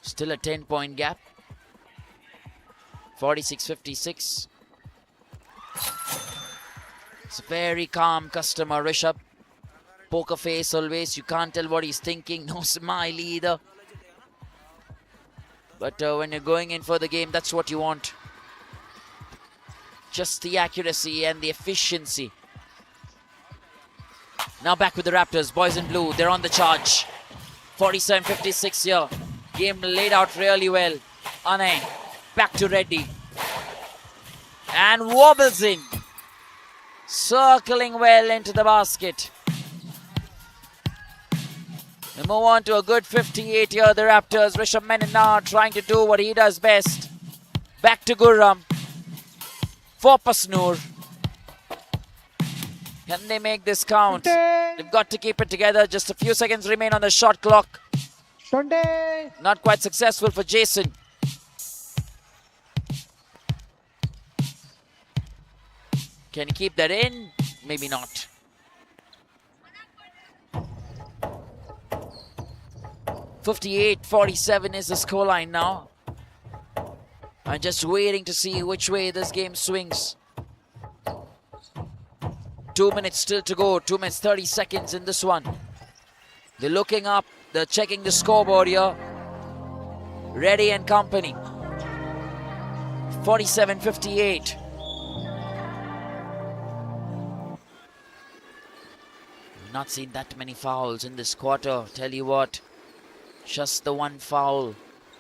Still a 10-point gap. 46-56. It's a very calm customer, Rishabh. Poker face always. You can't tell what he's thinking. No smile either. But when you're going in for the game, that's what you want. Just the accuracy and the efficiency. Now back with the Raptors. Boys in blue, they're on the charge. 47-56 here. Game laid out really well. Anay, back to Reddy. And wobbles in. Circling well into the basket. We move on to a good 58 here, the Raptors. Rishabh Menon now trying to do what he does best. Back to Gurram. For Pasnoor. Can they make this count? They've got to keep it together. Just a few seconds remain on the shot clock. Not quite successful for Jason. Can he keep that in? Maybe not. .48-47 is the scoreline now. I'm just waiting to see which way this game swings. 2 minutes still to go. 2 minutes 30 seconds in this one. They're looking up. They're checking the scoreboard here. Reddy and company. 47-58. Not seen that many fouls in this quarter. Tell you what. Just the one foul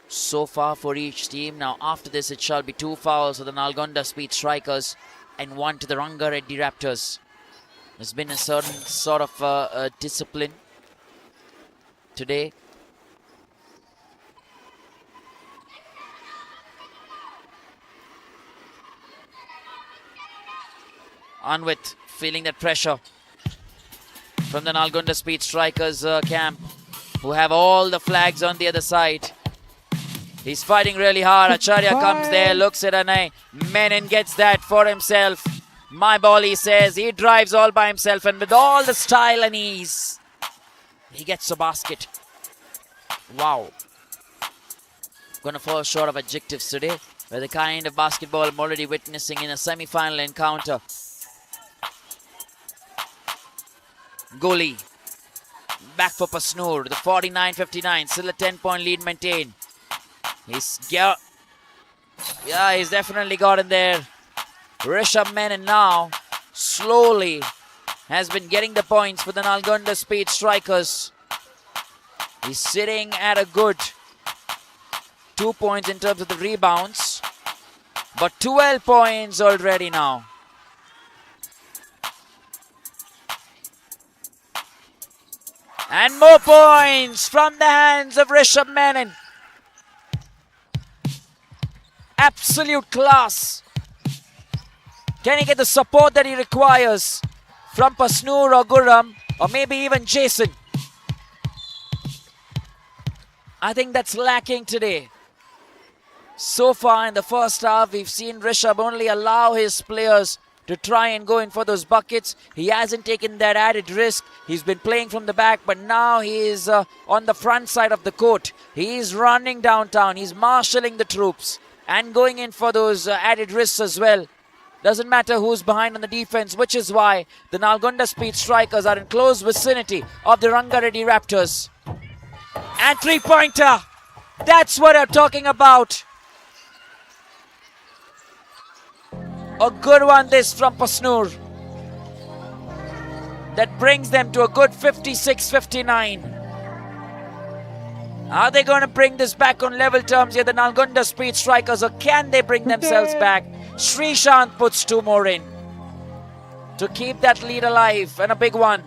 so far for each team. Now after this it shall be 2 fouls for the Nalgonda Speed Strikers and 1 to the RANGA REDDY Raptors. There's been a certain sort of discipline today. Anvit feeling that pressure from the Nalgonda Speed Strikers camp, who have all the flags on the other side. He's fighting really hard. Acharya comes there, looks at Anay. Menon gets that for himself. My ball, he says. He drives all by himself, and with all the style and ease, he gets a basket. Wow. Gonna fall short of adjectives today, with the kind of basketball I'm already witnessing in a semi-final encounter. Goli. Back for Pasnoor. The 49-59. Still a 10-point lead maintained. He's definitely got in there. Rishabh Menon now slowly has been getting the points for the Nalgonda Speed Strikers. He's sitting at a good 2 points in terms of the rebounds, but 12 points already now. And more points from the hands of Rishabh Menon. Absolute class. Can he get the support that he requires from Pasnoor or Gurram, or maybe even Jason? I think that's lacking today. So far in the first half, we've seen Rishabh only allow his players to try and go in for those buckets. He hasn't taken that added risk. He's been playing from the back, but now he is on the front side of the court. He is running downtown. He's marshalling the troops and going in for those added risks as well. Doesn't matter who's behind on the defense, which is why the Nalgonda Speed Strikers are in close vicinity of the Ranga Reddy Raptors. And three-pointer. That's what I'm talking about. A good one this from Pasnoor. That brings them to a good 56-59. Are they going to bring this back on level terms here, the Nalgonda Speed Strikers, or can they bring themselves back? Srishant puts 2 more in to keep that lead alive, and a big one.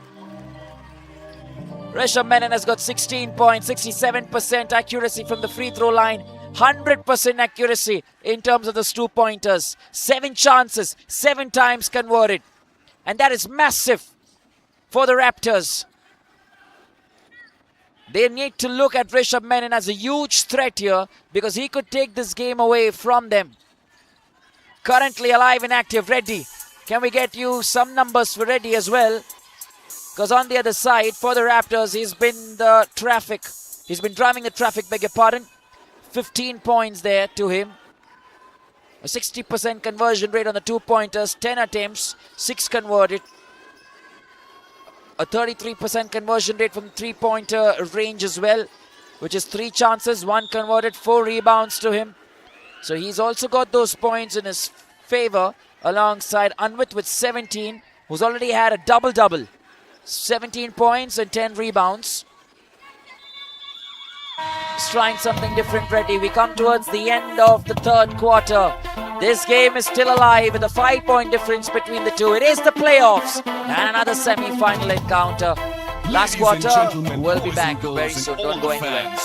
Rishabh Menon has got 16 points, 67% accuracy from the free throw line, 100% accuracy in terms of those 2-pointers. 7 chances, 7 times converted. And that is massive for the Raptors. They need to look at Rishabh Menon as a huge threat here, because he could take this game away from them. Currently alive and active, Reddy. Can we get you some numbers for Reddy as well? Because on the other side, for the Raptors, he's been the traffic. He's been driving the traffic, beg your pardon. 15 points there to him. A 60% conversion rate on the 2-pointers, 10 attempts, 6 converted. A 33% conversion rate from the 3-pointer range as well, which is 3 chances, 1 converted, 4 rebounds to him. So he's also got those points in his favor, alongside Anvit with 17, who's already had a double-double. 17 points and 10 rebounds. He's trying something different, Reddy. We come towards the end of the third quarter. This game is still alive with a 5-point difference between the two. It is the playoffs and another semi-final encounter. Last quarter, we'll be back very soon. Don't go anywhere.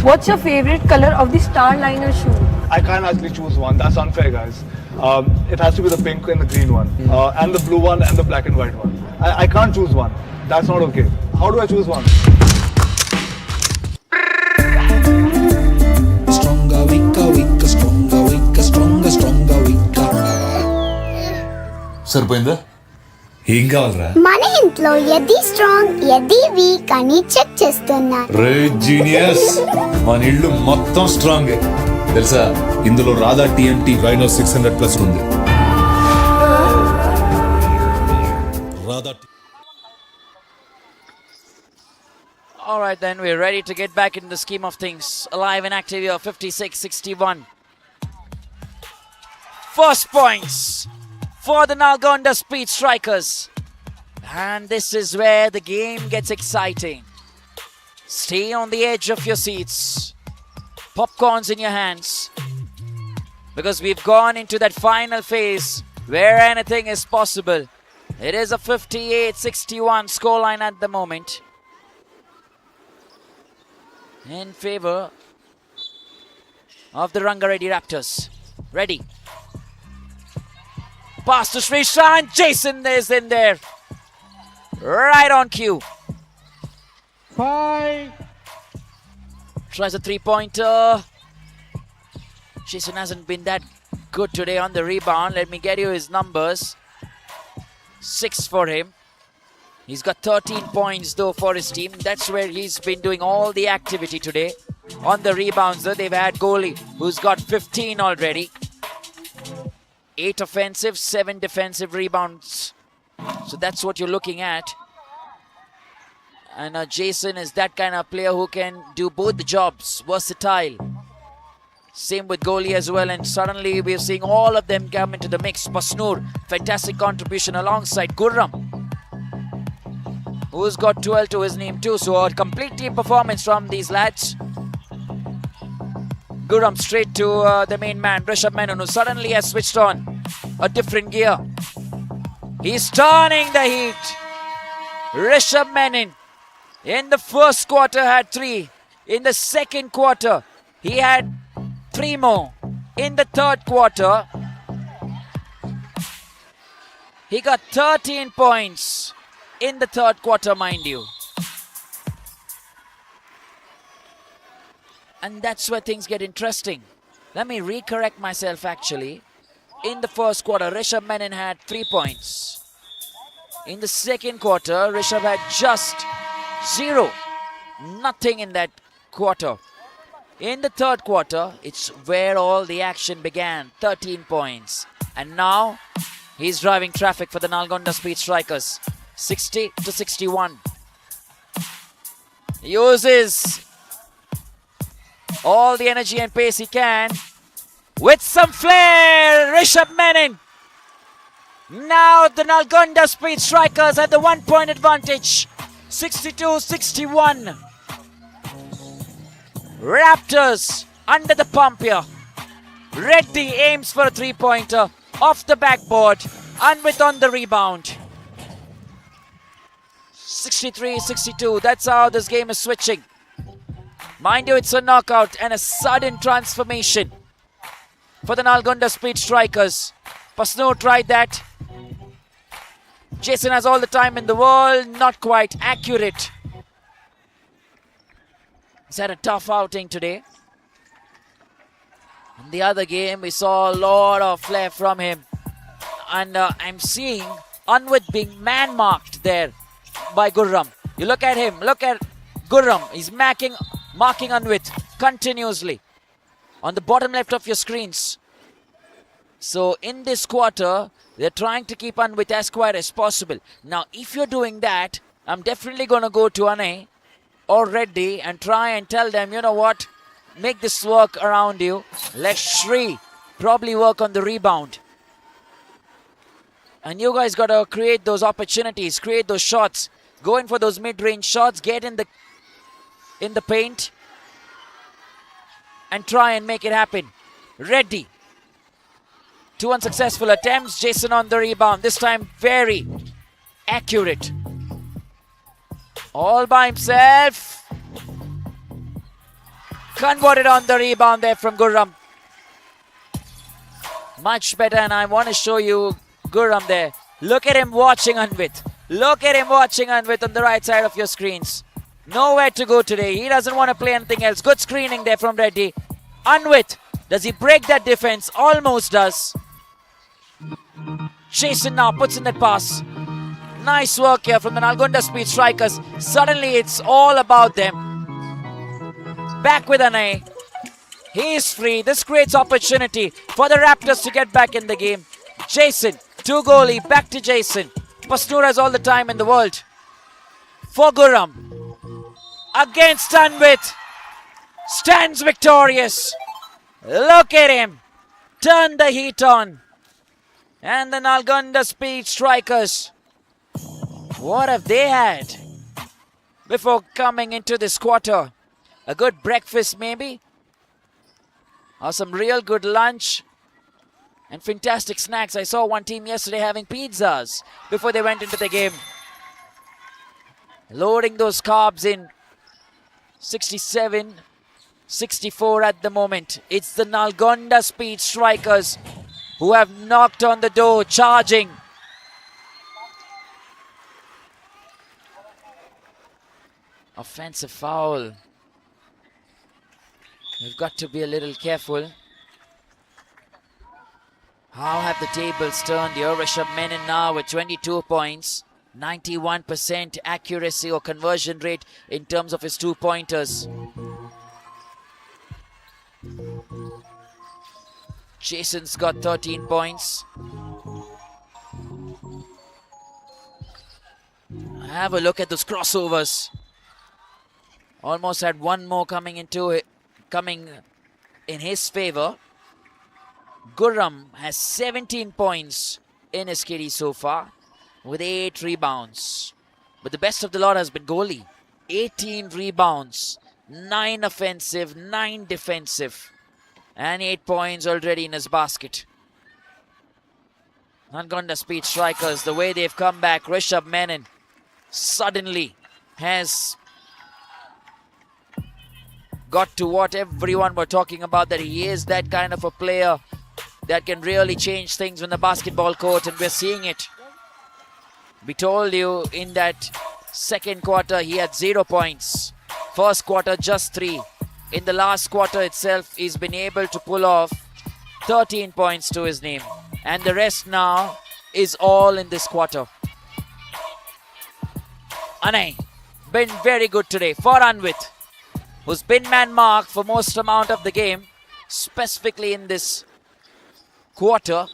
What's your favorite color of the Starliner shoe? I can't actually choose one. That's unfair, guys. It has to be the pink and the green one, and the blue one and the black and white one. I can't choose one. That's not okay. How do I choose one? సరిపోయిందా? ఏం కావాలరా? మన ఇంట్లో ఏది strong ఏది week అని check చేస్తున్నా. రే genius, మన ఇల్లు మొత్తం స్ట్రాంగ్ తెలుసా? ఇందులో రాధా టీఎంటీ రైనో 600+ ఉంది. Radha All right, then we're ready to get back in the scheme of things. Alive and active here, 56-61. First points for the Nalgonda Speed Strikers. And this is where the game gets exciting. Stay on the edge of your seats. Popcorns in your hands. Because we've gone into that final phase where anything is possible. It is a 58-61 scoreline at the moment. In favor of the Ranga Reddy Raptors. Ready. Pass to Srishant. Jason is in there. Right on cue. 5. Tries a three-pointer. Jason hasn't been that good today on the rebound. Let me get you his numbers. 6 for him. He's got 13 points though for his team. That's where he's been doing all the activity today. On the rebounds though, they've had goalie who's got 15 already. 8 offensive, 7 defensive rebounds. So that's what you're looking at. And Jason is that kind of player who can do both the jobs, versatile. Same with goalie as well, and suddenly we're seeing all of them come into the mix. Pasnoor, fantastic contribution alongside Gurram, who's got 12 to his name too. So a complete team performance from these lads. Gurram straight to the main man, Rishabh Menon, who suddenly has switched on a different gear. He's turning the heat. Rishabh Menon in the first quarter had 3. In the second quarter, he had 3 more. In the third quarter, he got 13 points. In the third quarter, mind you. And that's where things get interesting. Let me recorrect myself actually. In the first quarter, Rishabh Menon had 3 points. In the second quarter, Rishabh had just 0. Nothing in that quarter. In the third quarter, it's where all the action began. 13 points. And now, he's driving traffic for the Nalgonda Speed Strikers. 60-61. Uses all the energy and pace he can. With some flair, Rishabh Menon. Now the Nalgonda Speed Strikers at the 1-point advantage. 62-61. Raptors under the pump here. Reddy aims for a 3-pointer off the backboard. Anvit on the rebound. 63-62. That's how this game is switching. Mind you, it's a knockout and a sudden transformation for the Nalgonda Speed Strikers. Pasnoor tried that. Jason has all the time in the world. Not quite accurate. He's had a tough outing today. In the other game, we saw a lot of flair from him. And I'm seeing Anvit being man-marked there by Gurram. You look at him, look at Gurram. He's marking Anvit continuously on the bottom left of your screens. So in this quarter, they're trying to keep Anvit as quiet as possible. Now, if you're doing that, I'm definitely going to go to Ane or Reddy and try and tell them, you know what, make this work around you. Let Shri probably work on the rebound. And you guys got to create those opportunities, create those shots, go in for those mid-range shots, get in the paint and try and make it happen. Reddy. 2 unsuccessful attempts. Jason on the rebound. This time very accurate. All by himself. Converted on the rebound there from Gurram. Much better, and I want to show you Gurram there. Look at him watching Anvit. Look at him watching Anvit on the right side of your screens. Nowhere to go today. He doesn't want to play anything else. Good screening there from Reddy. Anvit, does he break that defense? Almost does. Jason now puts in that pass. Nice work here from the Nalgonda Speed Strikers. Suddenly it's all about them. Back with Anay. He is free. This creates opportunity for the Raptors to get back in the game. Jason, 2 goalie, back to Jason. Pasnur has all the time in the world. For Guram. Against Anvit. Stands victorious. Look at him. Turn the heat on. And the Nalgonda Speed Strikers. What have they had before coming into this quarter? A good breakfast maybe? Or some real good lunch? And fantastic snacks. I saw one team yesterday having pizzas before they went into the game. Loading those carbs in. 67, 64 at the moment. It's the Nalgonda Speed Strikers who have knocked on the door, charging. Offensive foul. We've got to be a little careful. How have the tables turned here? Rishabh Menon now with 22 points. 91% accuracy or conversion rate in terms of his 2-pointers. Jason's got 13 points. Have a look at those crossovers. Almost had one more coming in his favor. Gurram has 17 points in his kitty so far with 8 rebounds. But the best of the lot has been goalie. 18 rebounds, 9 offensive, 9 defensive, and 8 points already in his basket. Nalgonda Speed Strikers, the way they've come back, Rishabh Menon suddenly has got to what everyone were talking about, that he is that kind of a player that can really change things on the basketball court, and we're seeing it. We told you in that second quarter he had 0 points. First quarter just 3. In the last quarter itself he's been able to pull off 13 points to his name. And the rest now is all in this quarter. Anay, been very good today for Anvit, who's been man marked for most amount of the game, specifically in this quarter.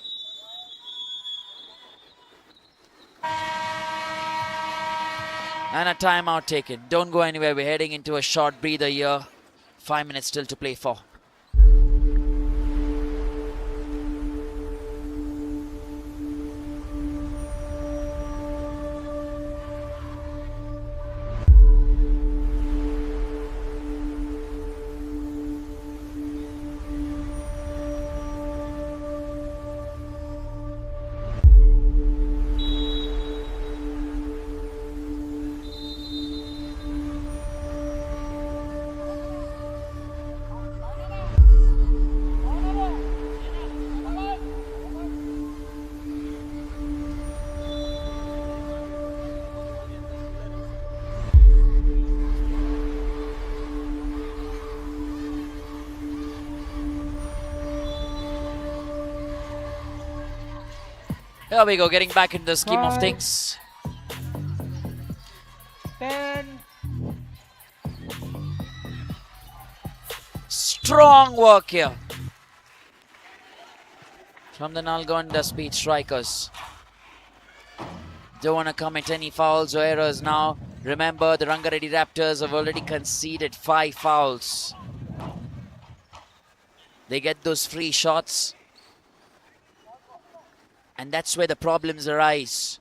And a timeout taken. Don't go anywhere. We're heading into a short breather here. 5 minutes still to play for. There we go, getting back into the scheme of things. 10. Strong work here from the Nalgonda Speed Strikers. Don't want to commit any fouls or errors now. Remember, the RANGA REDDY Raptors have already conceded 5 fouls. They get those free shots. And that's where the problems arise.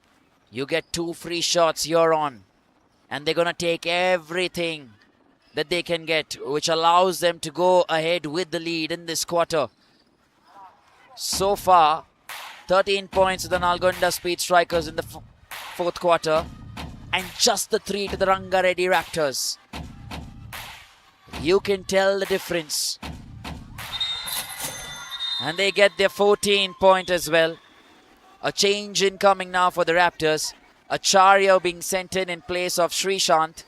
You get 2 free shots, you're on. And they're going to take everything that they can get, which allows them to go ahead with the lead in this quarter. So far, 13 points to the Nalgonda Speed Strikers in the fourth quarter. And just the 3 to the RANGA REDDY Raptors. You can tell the difference. And they get their 14 point as well. A change incoming now for the Raptors. Acharya being sent in place of Srishant.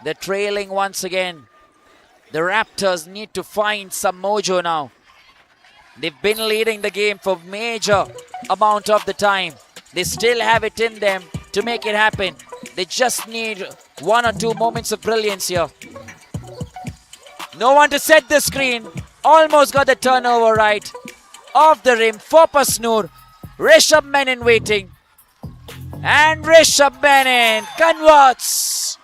They're trailing once again. The Raptors need to find some mojo now. They've been leading the game for major amount of the time. They still have it in them to make it happen. They just need one or two moments of brilliance here. No one to set the screen. Almost got the turnover right. Off the rim for Pasnoor. Rishabh Menon waiting. And Rishabh Menon converts.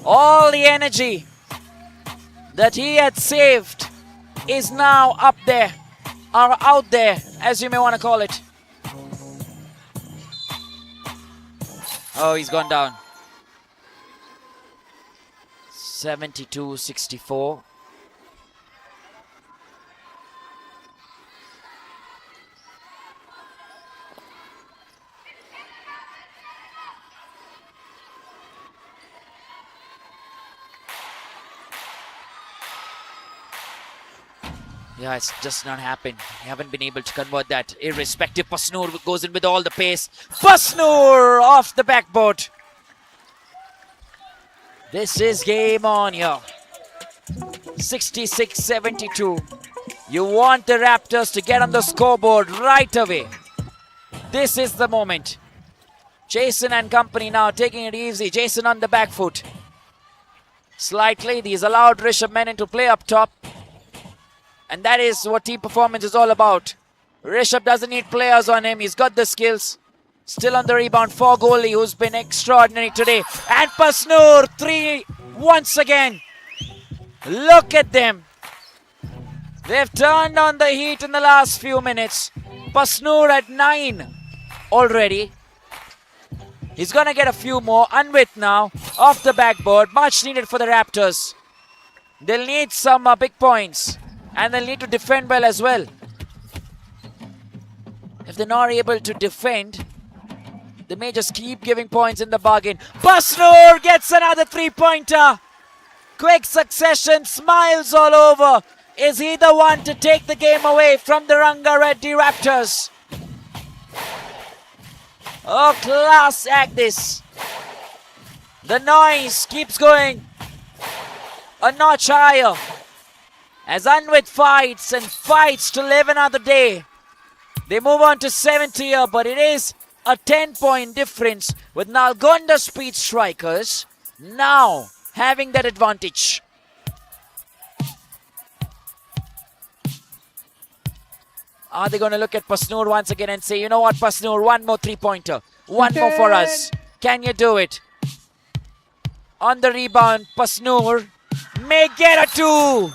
All the energy that he had saved is now up there, or out there, as you may want to call it. Oh, he's gone down. 72-64. Yeah, it's just not happened. They haven't been able to convert that. Irrespective, Pasnoor goes in with all the pace. Pasnoor off the backboard. This is game on here. 66-72. You want the Raptors to get on the scoreboard right away. This is the moment. Jason and company now taking it easy. Jason on the back foot. Slightly, he's allowed Rishabh Menon to play up top. And that is what team performance is all about. Rishabh doesn't need players on him. He's got the skills. Still on the rebound for goalie, who's been extraordinary today. And Pasnoor, 3 once again. Look at them. They've turned on the heat in the last few minutes. Pasnoor at 9 already. He's going to get a few more. Anvit now off the backboard. Much needed for the Raptors. They'll need some big points. And they'll need to defend well as well. If they're not able to defend, they may just keep giving points in the bargain. Pasnoor gets another 3-pointer. Quick succession, smiles all over. Is he the one to take the game away from the Ranga Reddy Raptors? Oh, class act this. The noise keeps going a notch higher. As Anvit fights and fights to live another day. They move on to 70 here, but it is a 10-point difference with Nalgonda Speed Strikers now having that advantage. Are they going to look at Pasnoor once again and say, you know what, Pasnoor, one more 3-pointer. One more for us. Can you do it? On the rebound, Pasnoor may get a 2.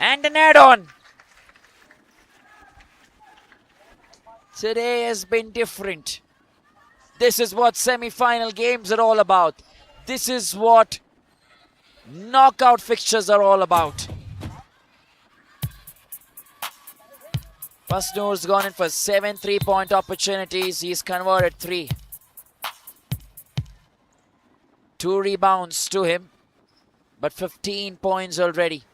And an add-on. Today has been different. This is what semi-final games are all about. This is what knockout fixtures are all about. Pasnoor's gone in for 7 3-point opportunities. He's converted 3. 2 rebounds to him, but 15 points already.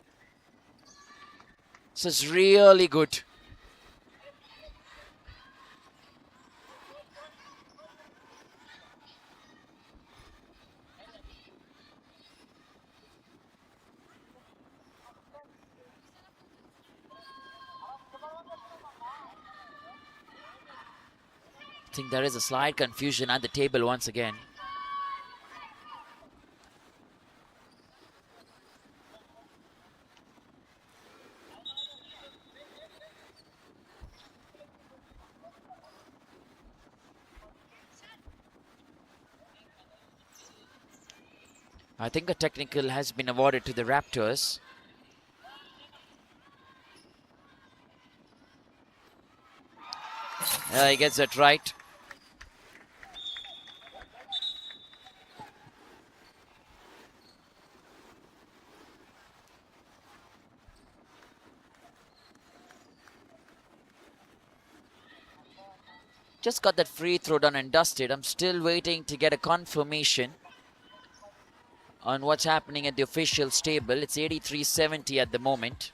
This is really good. I think there is a slight confusion at the table once again. I think a technical has been awarded to the Raptors. He gets it right. Just got that free throw done and dusted. I'm still waiting to get a confirmation on what's happening at the officials table. It's 83-70 at the moment.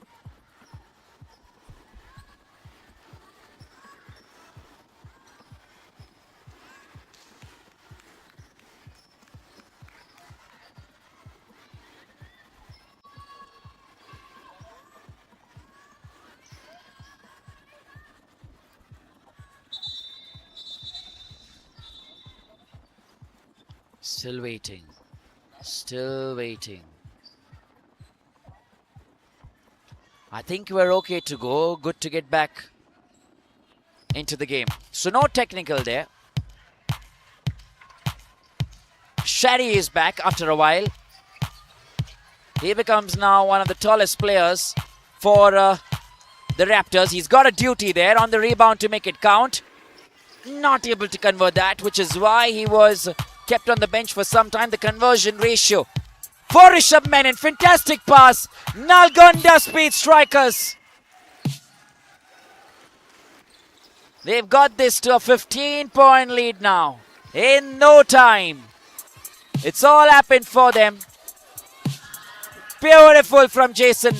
Still waiting. Still waiting. I think we're okay to go. Good to get back into the game. So no technical there. Shaddy is back after a while. He becomes now one of the tallest players for the Raptors. He's got a duty there on the rebound to make it count. Not able to convert that, which is why he was kept on the bench for some time. The conversion ratio for Rishabh Menon. Fantastic pass. Nalgonda Speed Strikers. They've got this to a 15-point lead now. In no time. It's all happened for them. Beautiful from Jason.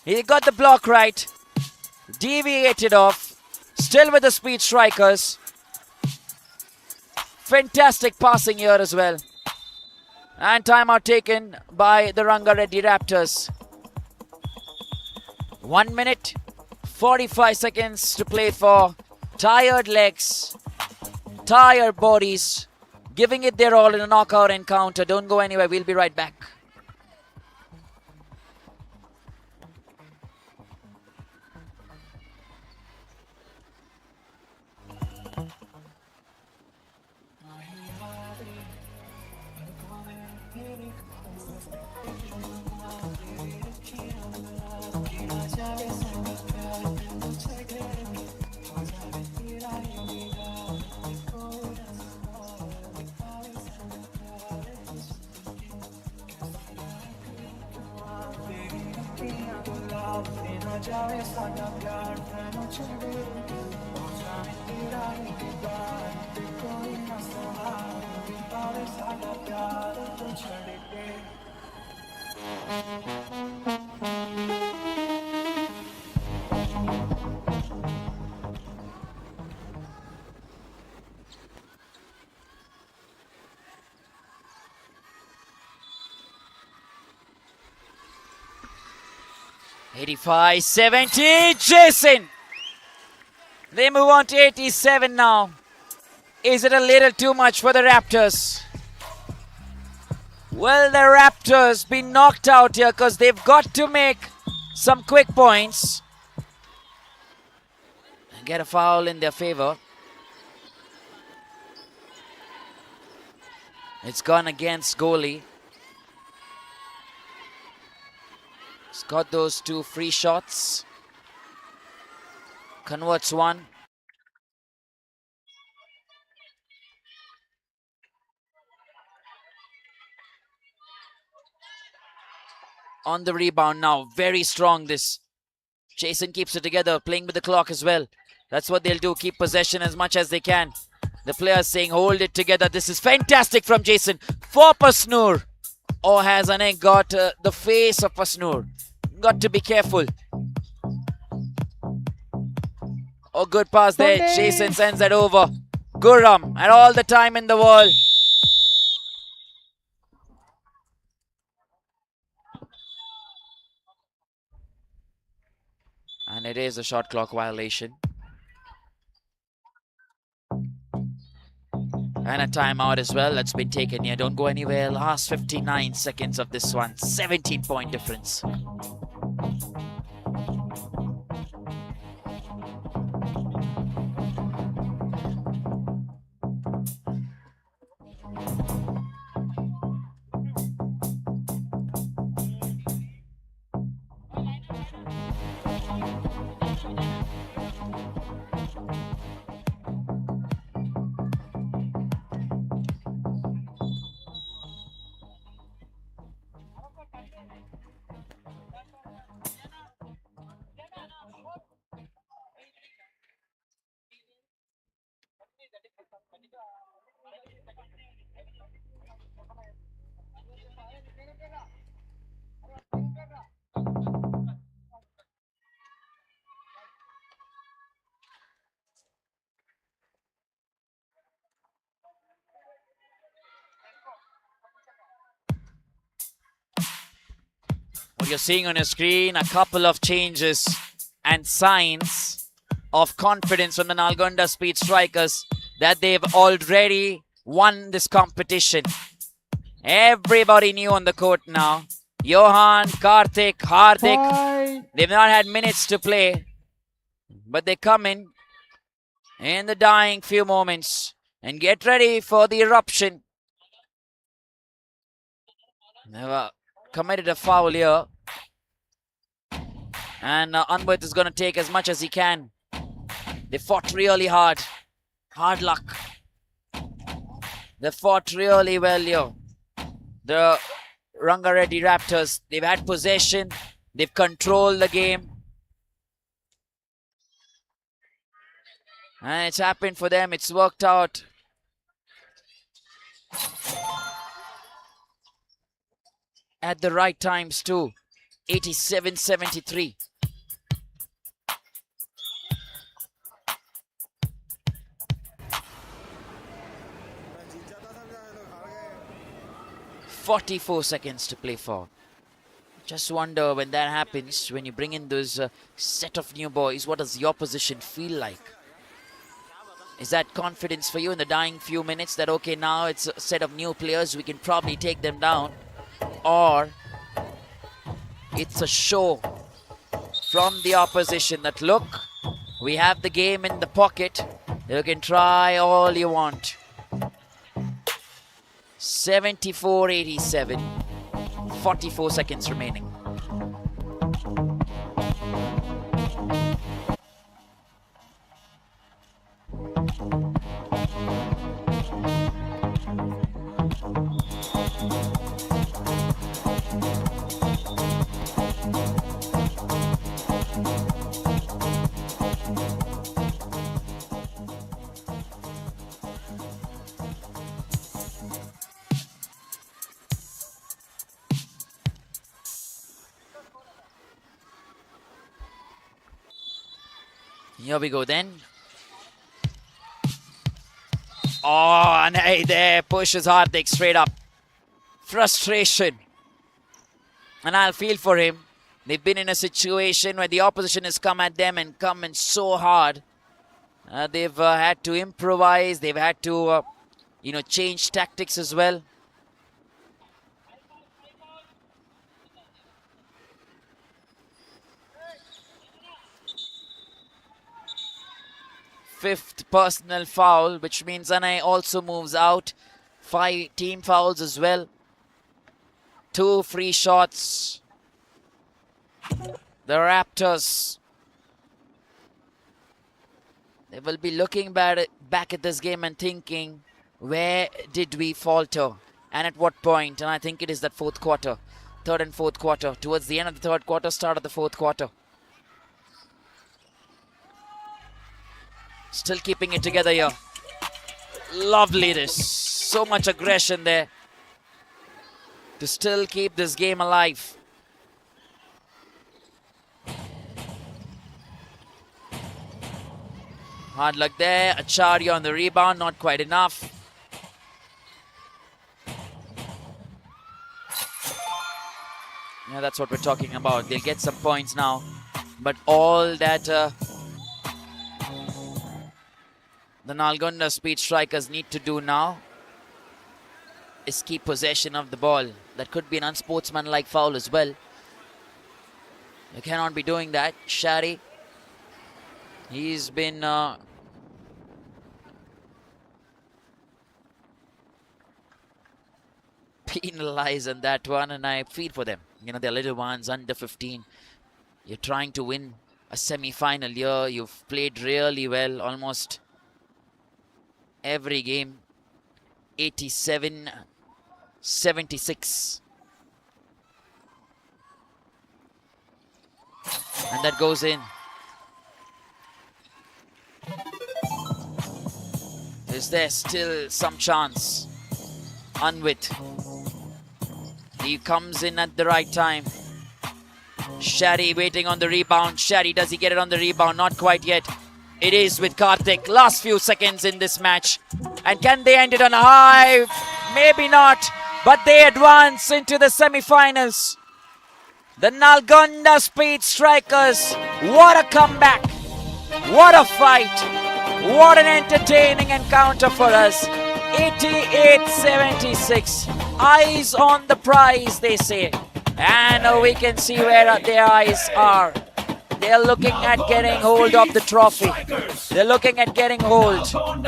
He got the block right. Deviated off. Still with the Speed Strikers. Fantastic passing here as well. And timeout taken by the Ranga Reddy Raptors. 1 minute, 45 seconds to play for. Tired legs, tired bodies, giving it their all in a knockout encounter. Don't go anywhere, we'll be right back. $85-70, Jason. They move on to 87 now. Is it a little too much for the Raptors? Will the Raptors be knocked out here because they've got to make some quick points and get a foul in their favor? It's gone against goalie. He's got those two free shots. Converts one. On the rebound now. Very strong this. Jason keeps it together, playing with the clock as well. That's what they'll do. Keep possession as much as they can. The players saying hold it together. This is fantastic from Jason. For Pasnoor. Or has Anek got the face of Pasnoor? Got to be careful. Oh, good pass there. Jason sends that over. Gurram and all the time in the world. And it is a shot clock violation. And a timeout as well that's been taken here. Don't go anywhere. Last 59 seconds of this one. 17-point difference. What you're seeing on your screen, a couple of changes and signs of confidence from the Nalgonda Speed Strikers that they've already won this competition. Everybody new on the court now. Johan, Karthik, Hardik. They've not had minutes to play, but they come in the dying few moments and get ready for the eruption. They've committed a foul here. And Anwit is going to take as much as he can. They fought really hard. Hard luck. They fought really well here. The Ranga Reddy Raptors, they've had possession. They've controlled the game. And it's happened for them. It's worked out. At the right times too. 87-73. "44 seconds to play for." Just wonder when that happens, when you bring in those set of new boys, what does the opposition feel like? Is that confidence for you in the dying few minutes that, okay, now it's a set of new players, we can probably take them down? Or it's a show from the opposition that, look, we have the game in the pocket, you can try all you want. 74-87, 44 seconds remaining. Here we go then. Oh, and hey, there pushes Hardik straight up. Frustration. And I'll feel for him. They've been in a situation where the opposition has come at them and come in so hard. They've had to improvise. They've had to, change tactics as well. Fifth personal foul, which means Anay also moves out. 5 team fouls as well. 2 free shots. The Raptors, they will be looking back at this game and thinking, where did we falter and at what point? And I think it is that fourth quarter, third and fourth quarter, towards the end of the third quarter, start of the fourth quarter. Still keeping it together here. Lovely this. So much aggression there. To still keep this game alive. Hard luck there. Acharya on the rebound. Not quite enough. Yeah, that's what we're talking about. They'll get some points now. But all that... the Nalgonda speed strikers need to do now is keep possession of the ball. That could be an unsportsmanlike foul as well. You cannot be doing that. Shari, he's been penalized on that one, and I feel for them. They're little ones, under 15. You're trying to win a semi-final here. You've played really well, almost every game. 87-76. And that goes in. Is there still some chance? Anwit. He comes in at the right time. Shari waiting on the rebound. Shari, does he get it on the rebound? Not quite yet. It is with Karthik. Last few seconds in this match. And can they end it on a high? Maybe not. But they advance into the semi-finals. The Nalgonda Speed Strikers. What a comeback. What a fight. What an entertaining encounter for us. 88-76. Eyes on the prize, they say. And we can see where their eyes are. They're looking at getting hold of the trophy. They're looking at getting hold of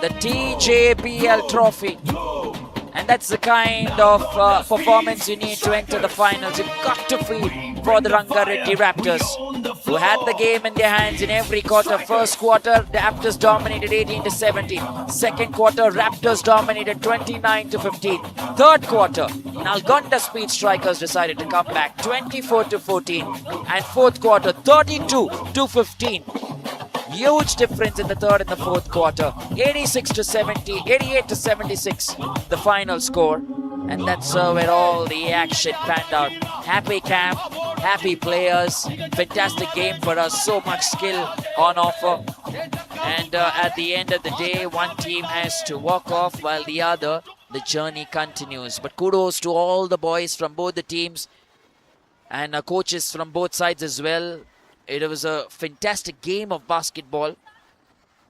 the TJBL trophy. And that's the kind of performance you need to enter the finals. You've got to feel for the Ranga Reddy Raptors, who had the game in their hands in every quarter. First quarter, the Raptors dominated 18-17. Second quarter, Raptors dominated 29-15. Third quarter, Nalgonda Speed Strikers decided to come back 24-14. And fourth quarter, 32-15. Huge difference in the third and the fourth quarter. 86-70, 88-76, the final score. And that's where all the action panned out. Happy camp, happy players, fantastic game for us, so much skill on offer. And at the end of the day, one team has to walk off while the other, the journey continues. But kudos to all the boys from both the teams and coaches from both sides as well. It was a fantastic game of basketball.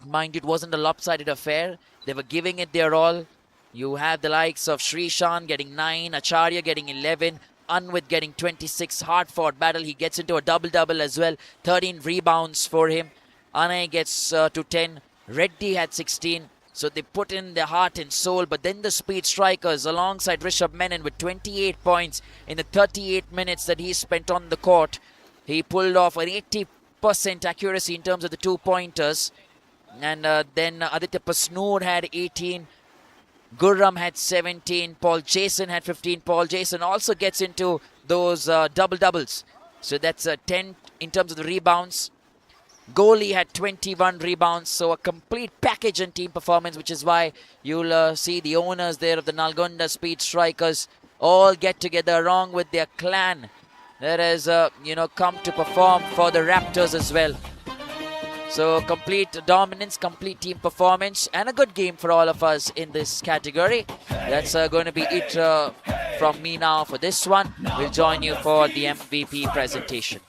Mind you, it wasn't a lopsided affair. They were giving it their all. You have the likes of Srishan getting 9, Acharya getting 11, Anwit getting 26. Hard-fought battle. He gets into a double-double as well. 13 rebounds for him. Anay gets to 10. Reddy had 16. So they put in their heart and soul. But then the Speed Strikers alongside Rishabh Menon with 28 points in the 38 minutes that he spent on the court. He pulled off an 80% accuracy in terms of the two-pointers. And then Aditya Pasnoor had 18. Gurram had 17. Paul Jason had 15. Paul Jason also gets into those double-doubles. So that's 10 in terms of the rebounds. Goalie had 21 rebounds. So a complete package and team performance, which is why you'll see the owners there of the Nalgonda Speed Strikers all get together along with their clan that has, come to perform for the Raptors as well. So complete dominance, complete team performance, and a good game for all of us in this category. That's going to be it from me now for this one. We'll join you for the MVP presentation.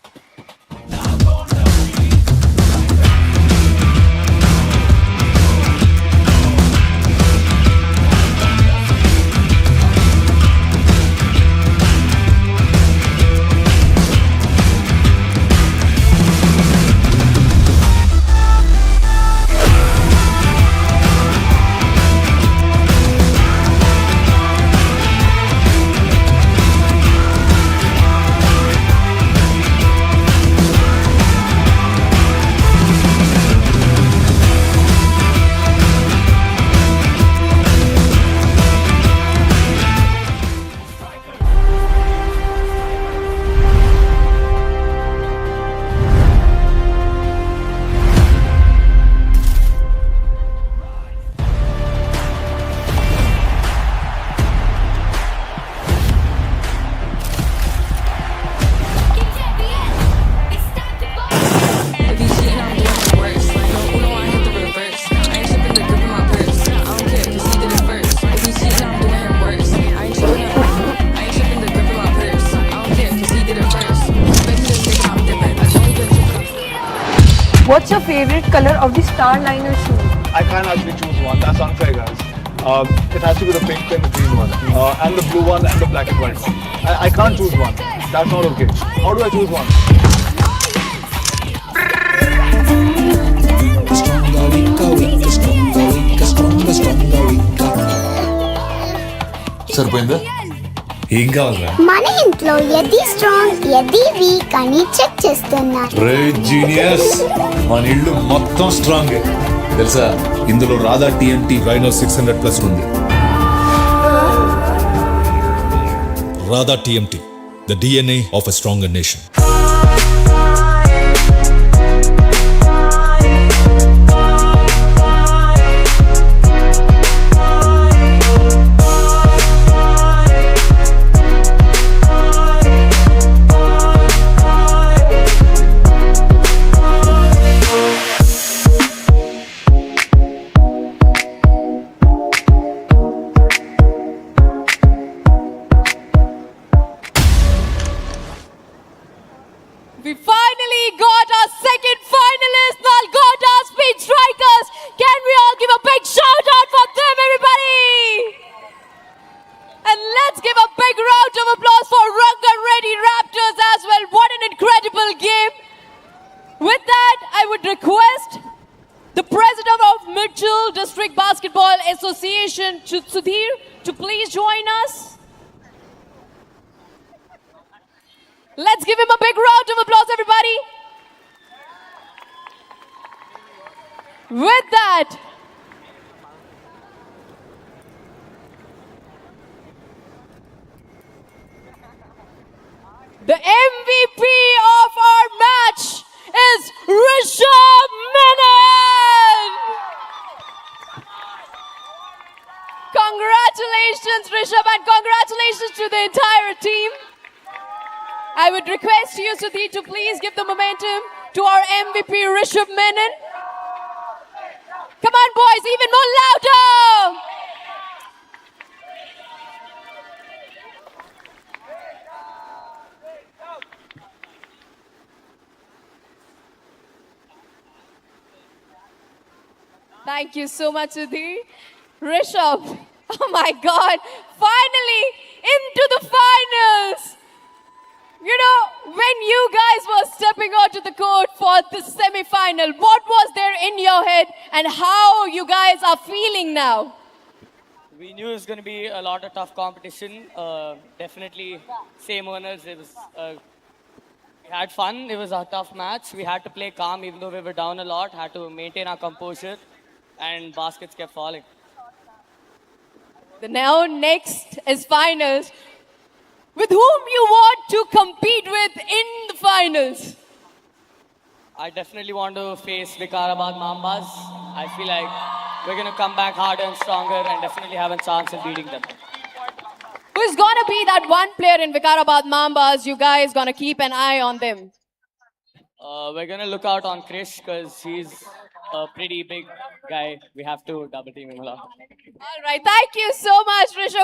What's your favorite color of the Starliner shoe? I can't actually choose one. That's unfair, guys. It has to be the pink and the green one, and the blue one and the black and white one. I can't choose one. That's not okay. How do I choose one? సరిపోయిందా? ఏం కావాలరా? మన ఇంట్లో ఎది strong ఎది week అని check చేస్తున్నా. రే genius, మన ఇల్లు మొత్తం స్ట్రాంగ్ తెలుసా? ఇందులో రాధా టీఎంటీ రైనో 600+ ఉంది. Radha TMT, the DNA of a stronger nation. would request the president of Mitchell District Basketball Association, Sudhir, to please join us. Let's give him a big round of applause, everybody. With that, the MVP of our match is Rishabh Menon. Congratulations, Rishabh, and congratulations to the entire team. I would request you, Sudhir, to please give the momentum to our MVP, Rishabh Menon. Come on, boys, even more louder. Thank you so much, Sudhir. Rishabh, oh my God, finally into the finals. You know, when you guys were stepping onto the court for the semi-final, what was there in your head and how you guys are feeling now? We knew it was going to be a lot of tough competition. Definitely same owners. It was, we had fun. It was a tough match. We had to play calm even though we were down a lot. Had to maintain our composure and baskets kept falling. The now next is finals. With whom you want to compete with in the finals? I definitely want to face Hyderabad Mambas. I feel like we're going to come back harder and stronger and definitely have a chance in beating them. Who's going to be that one player in Hyderabad Mambas you guys going to keep an eye on them? We're going to look out on Krish because he's a pretty big guy. We have to double team him a lot. All right. Thank you so much, Rishabh.